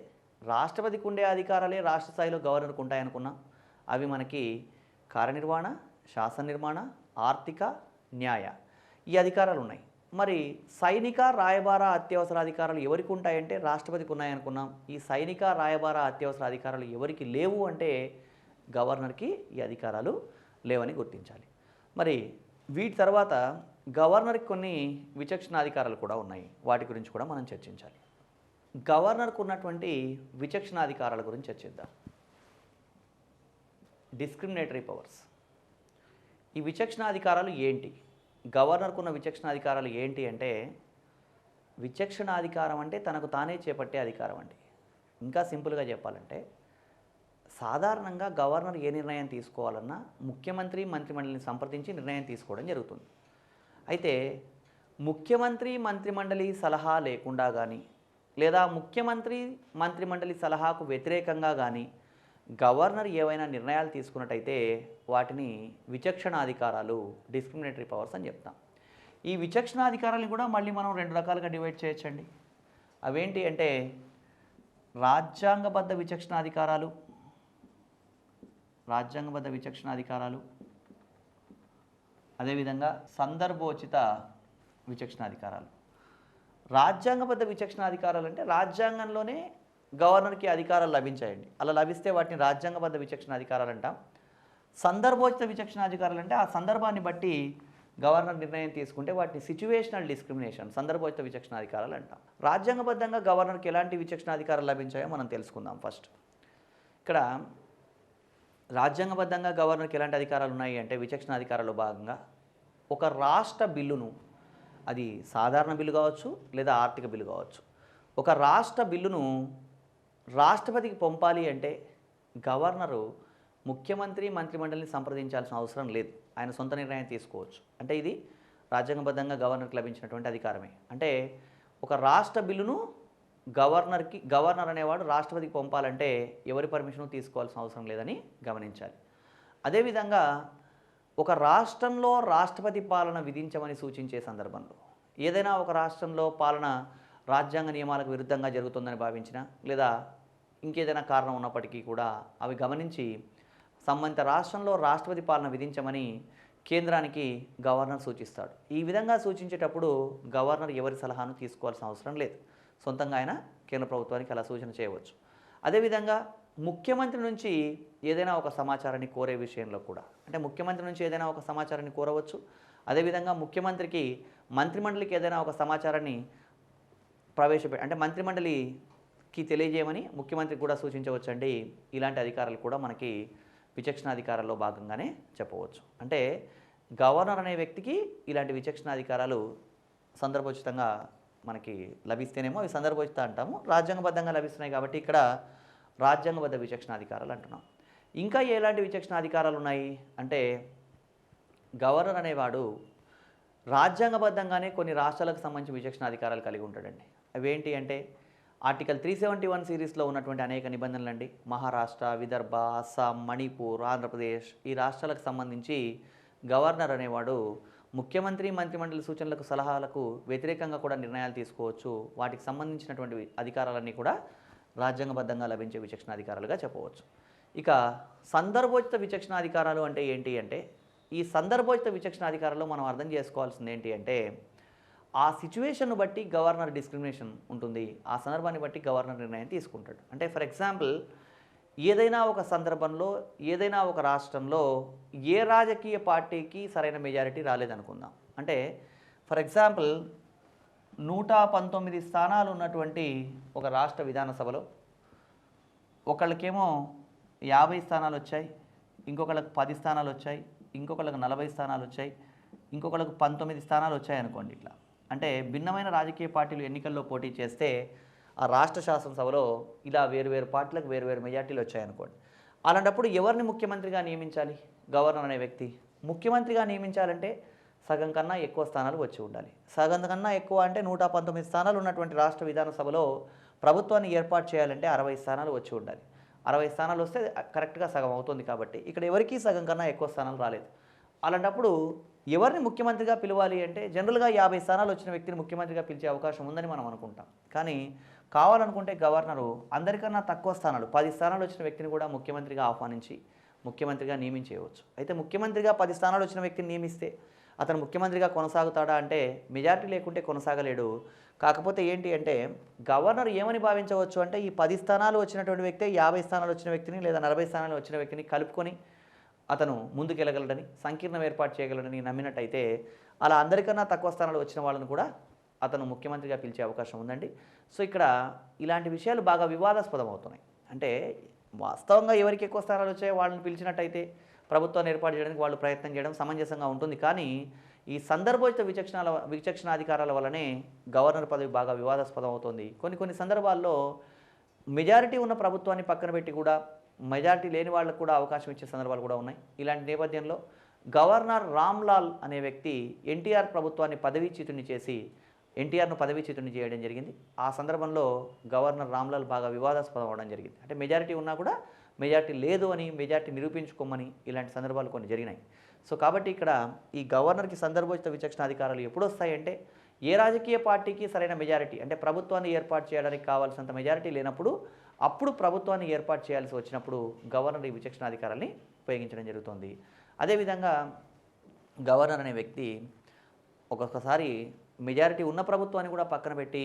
రాష్ట్రపతికి ఉండే అధికారాలే రాష్ట్ర స్థాయిలో గవర్నర్కు ఉంటాయనుకున్నాం. అవి మనకి కార్యనిర్వహణ, శాసన నిర్మాణ, ఆర్థిక, న్యాయ ఈ అధికారాలు ఉన్నాయి. మరి సైనిక, రాయబార, అత్యవసర అధికారాలు ఎవరికి ఉంటాయంటే రాష్ట్రపతికి ఉన్నాయనుకున్నాం. ఈ సైనిక, రాయబార, అత్యవసర అధికారాలు ఎవరికి లేవు అంటే గవర్నర్కి ఈ అధికారాలు లేవని గుర్తించాలి. మరి వీటి తర్వాత గవర్నర్కి కొన్ని విచక్షణాధికారాలు కూడా ఉన్నాయి. వాటి గురించి కూడా మనం చర్చించాలి. గవర్నర్కు ఉన్నటువంటి విచక్షణాధికారాల గురించి చర్చిద్దాం. Discriminatory powers. ఈ విచక్షణాధికారాలు ఏంటి? గవర్నర్కు ఉన్న విచక్షణాధికారాలు ఏంటి అంటే విచక్షణాధికారం అంటే తనకు తానే చేపట్టే అధికారం అండి. ఇంకా సింపుల్గా చెప్పాలంటే సాధారణంగా గవర్నర్ ఏ నిర్ణయం తీసుకోవాలన్నా ముఖ్యమంత్రి, మంత్రిమండలిని సంప్రదించి నిర్ణయం తీసుకోవడం జరుగుతుంది. అయితే ముఖ్యమంత్రి, మంత్రిమండలి సలహా లేకుండా కానీ లేదా ముఖ్యమంత్రి, మంత్రిమండలి సలహాకు వ్యతిరేకంగా కానీ గవర్నర్ ఏవైనా నిర్ణయాలు తీసుకున్నట్టయితే వాటిని విచక్షణాధికారాలు, డిస్క్రిమినేటరీ పవర్స్ అని చెప్తాం. ఈ విచక్షణాధికారాలను కూడా మళ్ళీ మనం 2 రకాలుగా డివైడ్ చేయొచ్చండి. అవేంటి అంటే రాజ్యాంగబద్ధ విచక్షణాధికారాలు, అదేవిధంగా సందర్భోచిత విచక్షణాధికారాలు. రాజ్యాంగబద్ధ విచక్షణాధికారాలు అంటే రాజ్యాంగంలోనే గవర్నర్కి అధికారాలు లభించాయండి. అలా లభిస్తే వాటిని రాజ్యాంగబద్ధ విచక్షణాధికారాలు అంటాం. సందర్భోచిత విచక్షణాధికారాలు అంటే ఆ సందర్భాన్ని బట్టి గవర్నర్ నిర్ణయం తీసుకుంటే వాటిని సిచ్యువేషనల్ డిస్క్రిమినేషన్, సందర్భోచిత విచక్షణాధికారాలు అంటాం. రాజ్యాంగబద్ధంగా గవర్నర్కి ఎలాంటి విచక్షణాధికారాలు లభించాయో మనం తెలుసుకుందాం. ఫస్ట్ ఇక్కడ రాజ్యాంగబద్ధంగా గవర్నర్కి ఎలాంటి అధికారాలు ఉన్నాయి అంటే విచక్షణాధికారాల్లో భాగంగా ఒక రాష్ట్ర బిల్లును, అది సాధారణ బిల్లు కావచ్చు లేదా ఆర్థిక బిల్లు కావచ్చు, ఒక రాష్ట్ర బిల్లును రాష్ట్రపతికి పంపాలి అంటే గవర్నరు ముఖ్యమంత్రి మంత్రిమండలిని సంప్రదించాల్సిన అవసరం లేదు. ఆయన సొంత నిర్ణయం తీసుకోవచ్చు. అంటే ఇది రాజ్యాంగబద్ధంగా గవర్నర్కి లభించినటువంటి అధికారమే. అంటే ఒక రాష్ట్ర బిల్లును గవర్నర్ అనేవాడు రాష్ట్రపతికి పంపాలంటే ఎవరి పర్మిషను తీసుకోవాల్సిన అవసరం లేదని గమనించాలి. అదేవిధంగా ఒక రాష్ట్రంలో రాష్ట్రపతి పాలన విధించమని సూచించే సందర్భంలో ఏదైనా ఒక రాష్ట్రంలో పాలన రాజ్యాంగ నియమాలకు విరుద్ధంగా జరుగుతుందని భావించినా లేదా ఇంకేదైనా కారణం ఉన్నప్పటికీ కూడా అవి గమనించి సంబంధిత రాష్ట్రంలో రాష్ట్రపతి పాలన విధించమని కేంద్రానికి గవర్నర్ సూచిస్తాడు. ఈ విధంగా సూచించేటప్పుడు గవర్నర్ ఎవరి సలహాను తీసుకోవాల్సిన అవసరం లేదు. సొంతంగా ఆయన కేంద్ర ప్రభుత్వానికి అలా సూచన చేయవచ్చు. అదేవిధంగా ముఖ్యమంత్రి నుంచి ఏదైనా ఒక సమాచారాన్ని కోరే విషయంలో కూడా, అంటే ముఖ్యమంత్రి నుంచి ఏదైనా ఒక సమాచారాన్ని కోరవచ్చు. అదేవిధంగా ముఖ్యమంత్రికి మంత్రిమండలికి ఏదైనా ఒక సమాచారాన్ని అంటే మంత్రిమండలికి తెలియజేయమని ముఖ్యమంత్రికి కూడా సూచించవచ్చు అండి. ఇలాంటి అధికారాలు కూడా మనకి విచక్షణాధికారాల్లో భాగంగానే చెప్పవచ్చు. అంటే గవర్నర్ అనే వ్యక్తికి ఇలాంటి విచక్షణాధికారాలు సందర్భోచితంగా మనకి లభిస్తేనేమో అవి సందర్భోచిత అంటాము. రాజ్యాంగబద్ధంగా లభిస్తున్నాయి కాబట్టి ఇక్కడ రాజ్యాంగబద్ధ విచక్షణాధికారాలు అంటున్నాం. ఇంకా ఎలాంటి విచక్షణాధికారాలు ఉన్నాయి అంటే గవర్నర్ అనేవాడు రాజ్యాంగబద్ధంగానే కొన్ని రాష్ట్రాలకు సంబంధించి విచక్షణాధికారాలు కలిగి ఉంటాడండి. అవేంటి అంటే ఆర్టికల్ 371 సిరీస్లో ఉన్నటువంటి అనేక నిబంధనలు అండి. మహారాష్ట్ర, విదర్భ, అస్సాం, మణిపూర్, ఆంధ్రప్రదేశ్ ఈ రాష్ట్రాలకు సంబంధించి గవర్నర్ అనేవాడు ముఖ్యమంత్రి మంత్రిమండలి సూచనలకు సలహాలకు వ్యతిరేకంగా కూడా నిర్ణయాలు తీసుకోవచ్చు. వాటికి సంబంధించినటువంటి అధికారాలన్నీ కూడా రాజ్యాంగబద్ధంగా లభించే విచక్షణాధికారాలుగా చెప్పవచ్చు. ఇక సందర్భోచిత విచక్షణాధికారాలు అంటే ఏంటి అంటే ఈ సందర్భోచిత విచక్షణాధికారాల్లో మనం అర్థం చేసుకోవాల్సింది ఏంటి అంటే ఆ సిచ్యువేషన్ను బట్టి గవర్నర్ డిస్క్రిమినేషన్ ఉంటుంది. ఆ సందర్భాన్ని బట్టి గవర్నర్ నిర్ణయం తీసుకుంటాడు. అంటే ఫర్ ఎగ్జాంపుల్ ఏదైనా ఒక సందర్భంలో ఏదైనా ఒక రాష్ట్రంలో ఏ రాజకీయ పార్టీకి సరైన మెజారిటీ రాలేదనుకుందాం. అంటే ఫర్ ఎగ్జాంపుల్ 119 స్థానాలు ఉన్నటువంటి ఒక రాష్ట్ర విధానసభలో ఒకళ్ళకేమో 50 స్థానాలు వచ్చాయి, ఇంకొకళ్ళకి 10 స్థానాలు వచ్చాయి, ఇంకొకళ్ళకి 40 స్థానాలు వచ్చాయి, ఇంకొకళ్ళకి 19 స్థానాలు వచ్చాయి అనుకోండి. ఇట్లా అంటే భిన్నమైన రాజకీయ పార్టీలు ఎన్నికల్లో పోటీ చేస్తే ఆ రాష్ట్ర శాసనసభలో ఇలా వేరు పార్టీలకు వేరు మెజార్టీలు వచ్చాయనుకోండి. అలాంటప్పుడు ఎవరిని ముఖ్యమంత్రిగా నియమించాలి? గవర్నర్ అనే వ్యక్తి ముఖ్యమంత్రిగా నియమించాలంటే సగం కన్నా ఎక్కువ స్థానాలు వచ్చి ఉండాలి. సగం కన్నా ఎక్కువ అంటే 119 స్థానాలు ఉన్నటువంటి రాష్ట్ర విధానసభలో ప్రభుత్వాన్ని ఏర్పాటు చేయాలంటే 60 స్థానాలు వచ్చి ఉండాలి. 60 స్థానాలు వస్తే కరెక్ట్గా సగం అవుతుంది. కాబట్టి ఇక్కడ ఎవరికీ సగం కన్నా ఎక్కువ స్థానాలు రాలేదు. అలాంటప్పుడు ఎవరిని ముఖ్యమంత్రిగా పిలవాలి అంటే జనరల్గా 50 స్థానాలు వచ్చిన వ్యక్తిని ముఖ్యమంత్రిగా పిలిచే అవకాశం ఉందని మనం అనుకుంటాం. కానీ కావాలనుకుంటే గవర్నరు అందరికన్నా తక్కువ స్థానాలు 10 స్థానాలు వచ్చిన వ్యక్తిని కూడా ముఖ్యమంత్రిగా ఆహ్వానించి ముఖ్యమంత్రిగా నియమించేయవచ్చు. అయితే ముఖ్యమంత్రిగా 10 స్థానాలు వచ్చిన వ్యక్తిని నియమిస్తే అతను ముఖ్యమంత్రిగా కొనసాగుతాడా అంటే మెజారిటీ లేకుంటే కొనసాగలేడు. కాకపోతే ఏంటి అంటే గవర్నర్ ఏమని భావించవచ్చు అంటే ఈ 10 స్థానాలు వచ్చినటువంటి వ్యక్తి 50 స్థానాలు వచ్చిన వ్యక్తిని లేదా 40 స్థానాలు వచ్చిన వ్యక్తిని కలుపుకొని అతను ముందుకెళ్ళగలడని, సంకీర్ణం ఏర్పాటు చేయగలడని నమ్మినట్టయితే అలా అందరికన్నా తక్కువ స్థానాలు వచ్చిన వాళ్ళని కూడా అతను ముఖ్యమంత్రిగా పిలిచే అవకాశం ఉందండి. సో ఇక్కడ ఇలాంటి విషయాలు బాగా వివాదాస్పదం అవుతున్నాయి. అంటే వాస్తవంగా ఎవరికి ఎక్కువ స్థానాలు వచ్చాయో వాళ్ళని పిలిచినట్టయితే ప్రభుత్వాన్ని ఏర్పాటు చేయడానికి వాళ్ళు ప్రయత్నం చేయడం సమంజసంగా ఉంటుంది. కానీ ఈ సందర్భోచిత విచక్షణాధికారాల వల్లనే గవర్నర్ పదవి బాగా వివాదాస్పదం అవుతుంది. కొన్ని సందర్భాల్లో మెజారిటీ ఉన్న ప్రభుత్వాన్ని పక్కన పెట్టి కూడా మెజారిటీ లేని వాళ్ళకు కూడా అవకాశం ఇచ్చే సందర్భాలు కూడా ఉన్నాయి. ఇలాంటి నేపథ్యంలో గవర్నర్ రామ్లాల్ అనే వ్యక్తి ఎన్టీఆర్ ప్రభుత్వాన్ని పదవీచ్యుతుని చేసి ఎన్టీఆర్ను పదవీచ్యుతుని చేయడం జరిగింది. ఆ సందర్భంలో గవర్నర్ రామ్లాల్ బాగా వివాదాస్పదం అవడం జరిగింది. అంటే మెజారిటీ ఉన్నా కూడా మెజారిటీ లేదు అని, మెజారిటీ నిరూపించుకోమని ఇలాంటి సందర్భాలు కొన్ని జరిగినాయి. సో కాబట్టి ఇక్కడ ఈ గవర్నర్కి సందర్భోచిత విచక్షణాధికారాలు ఎప్పుడు వస్తాయంటే ఏ రాజకీయ పార్టీకి సరైన మెజారిటీ అంటే ప్రభుత్వాన్ని ఏర్పాటు చేయడానికి కావాల్సినంత మెజారిటీ లేనప్పుడు, అప్పుడు ప్రభుత్వాన్ని ఏర్పాటు చేయాల్సి వచ్చినప్పుడు గవర్నర్ ఈ విచక్షణాధికారాన్ని ఉపయోగించడం జరుగుతుంది. అదేవిధంగా గవర్నర్ అనే వ్యక్తి ఒక్కొక్కసారి మెజారిటీ ఉన్న ప్రభుత్వాన్ని కూడా పక్కన పెట్టి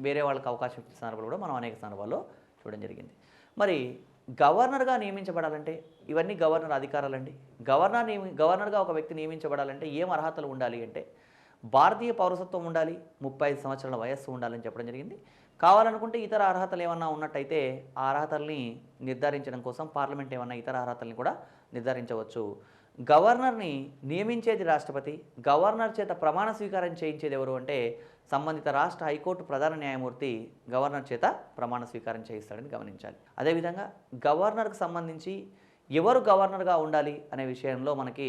వేరే వాళ్ళకి అవకాశం ఇచ్చిన సందర్భాలు కూడా మనం అనేక సందర్భాల్లో చూడడం జరిగింది. మరి గవర్నర్గా నియమించబడాలంటే ఇవన్నీ గవర్నర్ అధికారాలండి. గవర్నర్గా ఒక వ్యక్తి నియమించబడాలంటే ఏం అర్హతలు ఉండాలి అంటే భారతీయ పౌరసత్వం ఉండాలి, 35 సంవత్సరాల వయస్సు ఉండాలని చెప్పడం జరిగింది. కావాలనుకుంటే ఇతర అర్హతలు ఏమన్నా ఉన్నట్టయితే ఆ అర్హతల్ని నిర్ధారించడం కోసం పార్లమెంట్ ఏమన్నా ఇతర అర్హతల్ని కూడా నిర్ధారించవచ్చు. గవర్నర్ని నియమించేది రాష్ట్రపతి. గవర్నర్ చేత ప్రమాణ స్వీకారం చేయించేది ఎవరు అంటే సంబంధిత రాష్ట్ర హైకోర్టు ప్రధాన న్యాయమూర్తి గవర్నర్ చేత ప్రమాణ స్వీకారం చేయిస్తాడని గమనించాలి. అదేవిధంగా గవర్నర్కు సంబంధించి ఎవరు గవర్నర్గా ఉండాలి అనే విషయంలో మనకి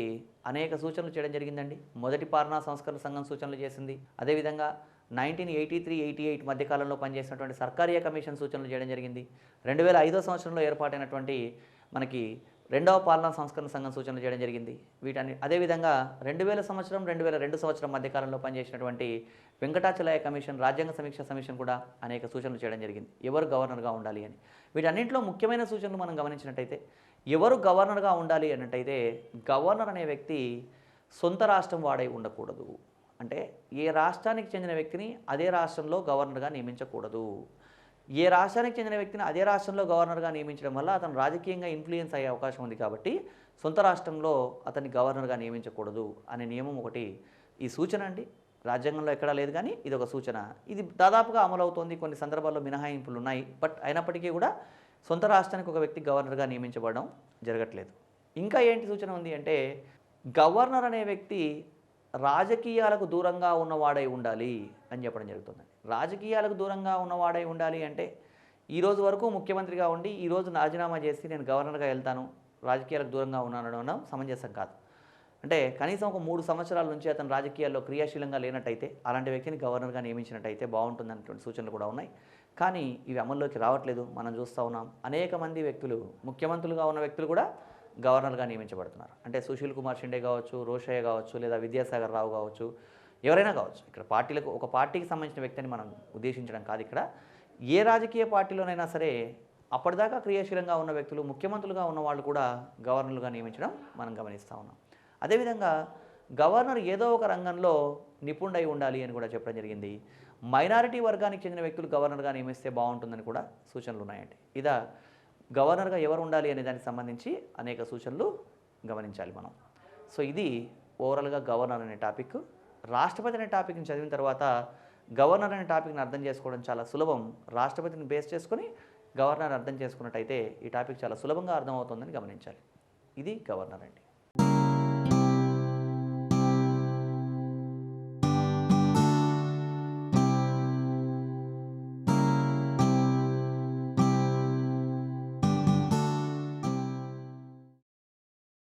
అనేక సూచనలు చేయడం జరిగిందండి. మొదటి పాలనా సంస్కరణ సంఘం సూచనలు చేసింది. అదేవిధంగా 1983-88 మధ్యకాలంలో పనిచేసినటువంటి సర్కారియా కమిషన్ సూచనలు చేయడం జరిగింది. 2005 సంవత్సరంలో ఏర్పాటైనటువంటి మనకి రెండవ పాలనా సంస్కరణ సంఘం సూచనలు చేయడం జరిగింది. అదేవిధంగా 2000 సంవత్సరం 2002 సంవత్సరం మధ్యకాలంలో పనిచేసినటువంటి వెంకటాచలయ కమిషన్, రాజ్యాంగ సమీక్ష కమిషన్ కూడా అనేక సూచనలు చేయడం జరిగింది ఎవరు గవర్నర్గా ఉండాలి అని. వీటన్నింటిలో ముఖ్యమైన సూచనలు మనం గమనించినట్టయితే ఎవరు గవర్నర్గా ఉండాలి అన్నట్టయితే గవర్నర్ అనే వ్యక్తి సొంత రాష్ట్రం వాడై ఉండకూడదు. అంటే ఏ రాష్ట్రానికి చెందిన వ్యక్తిని అదే రాష్ట్రంలో గవర్నర్గా నియమించకూడదు. ఏ రాష్ట్రానికి చెందిన వ్యక్తిని అదే రాష్ట్రంలో గవర్నర్గా నియమించడం వల్ల అతను రాజకీయంగా ఇన్ఫ్లుయెన్స్ అయ్యే అవకాశం ఉంది. కాబట్టి సొంత రాష్ట్రంలో అతన్ని గవర్నర్గా నియమించకూడదు అనే నియమం ఒకటి ఈ సూచన అండి. రాజ్యాంగంలో ఎక్కడా లేదు కానీ ఇది ఒక సూచన. ఇది దాదాపుగా అమలవుతోంది. కొన్ని సందర్భాల్లో మినహాయింపులు ఉన్నాయి. బట్ అయినప్పటికీ కూడా సొంత రాష్ట్రానికి ఒక వ్యక్తి గవర్నర్గా నియమించబడడం జరగట్లేదు. ఇంకా ఏంటి సూచన ఉంది అంటే గవర్నర్ అనే వ్యక్తి రాజకీయాలకు దూరంగా ఉన్నవాడై ఉండాలి అని చెప్పడం జరుగుతుంది. రాజకీయాలకు దూరంగా ఉన్నవాడై ఉండాలి అంటే ఈరోజు వరకు ముఖ్యమంత్రిగా ఉండి ఈరోజు రాజీనామా చేసి నేను గవర్నర్గా వెళ్తాను, రాజకీయాలకు దూరంగా ఉన్నాను అనడం సమంజసం కాదు. అంటే కనీసం ఒక 3 సంవత్సరాల నుంచి అతను రాజకీయాల్లో క్రియాశీలంగా లేనట్టయితే అలాంటి వ్యక్తిని గవర్నర్గా నియమించినట్టయితే బాగుంటుంది అనేటువంటి సూచనలు కూడా ఉన్నాయి. కానీ ఇవి అమల్లోకి రావట్లేదు. మనం చూస్తూ ఉన్నాం అనేక మంది వ్యక్తులు, ముఖ్యమంత్రులుగా ఉన్న వ్యక్తులు కూడా గవర్నర్గా నియమించబడుతున్నారు. అంటే సుశీల్ కుమార్ షిండే కావచ్చు, రోషయ్య కావచ్చు, లేదా విద్యాసాగర్ రావు కావచ్చు, ఎవరైనా కావచ్చు. ఇక్కడ ఒక పార్టీకి సంబంధించిన వ్యక్తిని మనం ఉద్దేశించడం కాదు. ఇక్కడ ఏ రాజకీయ పార్టీలోనైనా సరే అప్పటిదాకా క్రియాశీలంగా ఉన్న వ్యక్తులు, ముఖ్యమంత్రులుగా ఉన్న వాళ్ళు కూడా గవర్నర్లుగా నియమించడం మనం గమనిస్తూ ఉన్నాం. అదేవిధంగా గవర్నర్ ఏదో ఒక రంగంలో నిపుణుడై ఉండాలి అని కూడా చెప్పడం జరిగింది. మైనారిటీ వర్గానికి చెందిన వ్యక్తులు గవర్నర్గా నియమిస్తే బాగుంటుందని కూడా సూచనలు ఉన్నాయండి. ఇదా గవర్నర్గా ఎవరు ఉండాలి అనే దానికి సంబంధించి అనేక సూచనలు గమనించాలి మనం. సో ఇది ఓవరాల్గా గవర్నర్ అనే టాపిక్. రాష్ట్రపతి అనే టాపిక్ని చదివిన తర్వాత గవర్నర్ అనే టాపిక్ని అర్థం చేసుకోవడం చాలా సులభం. రాష్ట్రపతిని బేస్ చేసుకొని గవర్నర్ అర్థం చేసుకున్నట్టయితే ఈ టాపిక్ చాలా సులభంగా అర్థమవుతుందని గమనించాలి. ఇది గవర్నర్ అండి.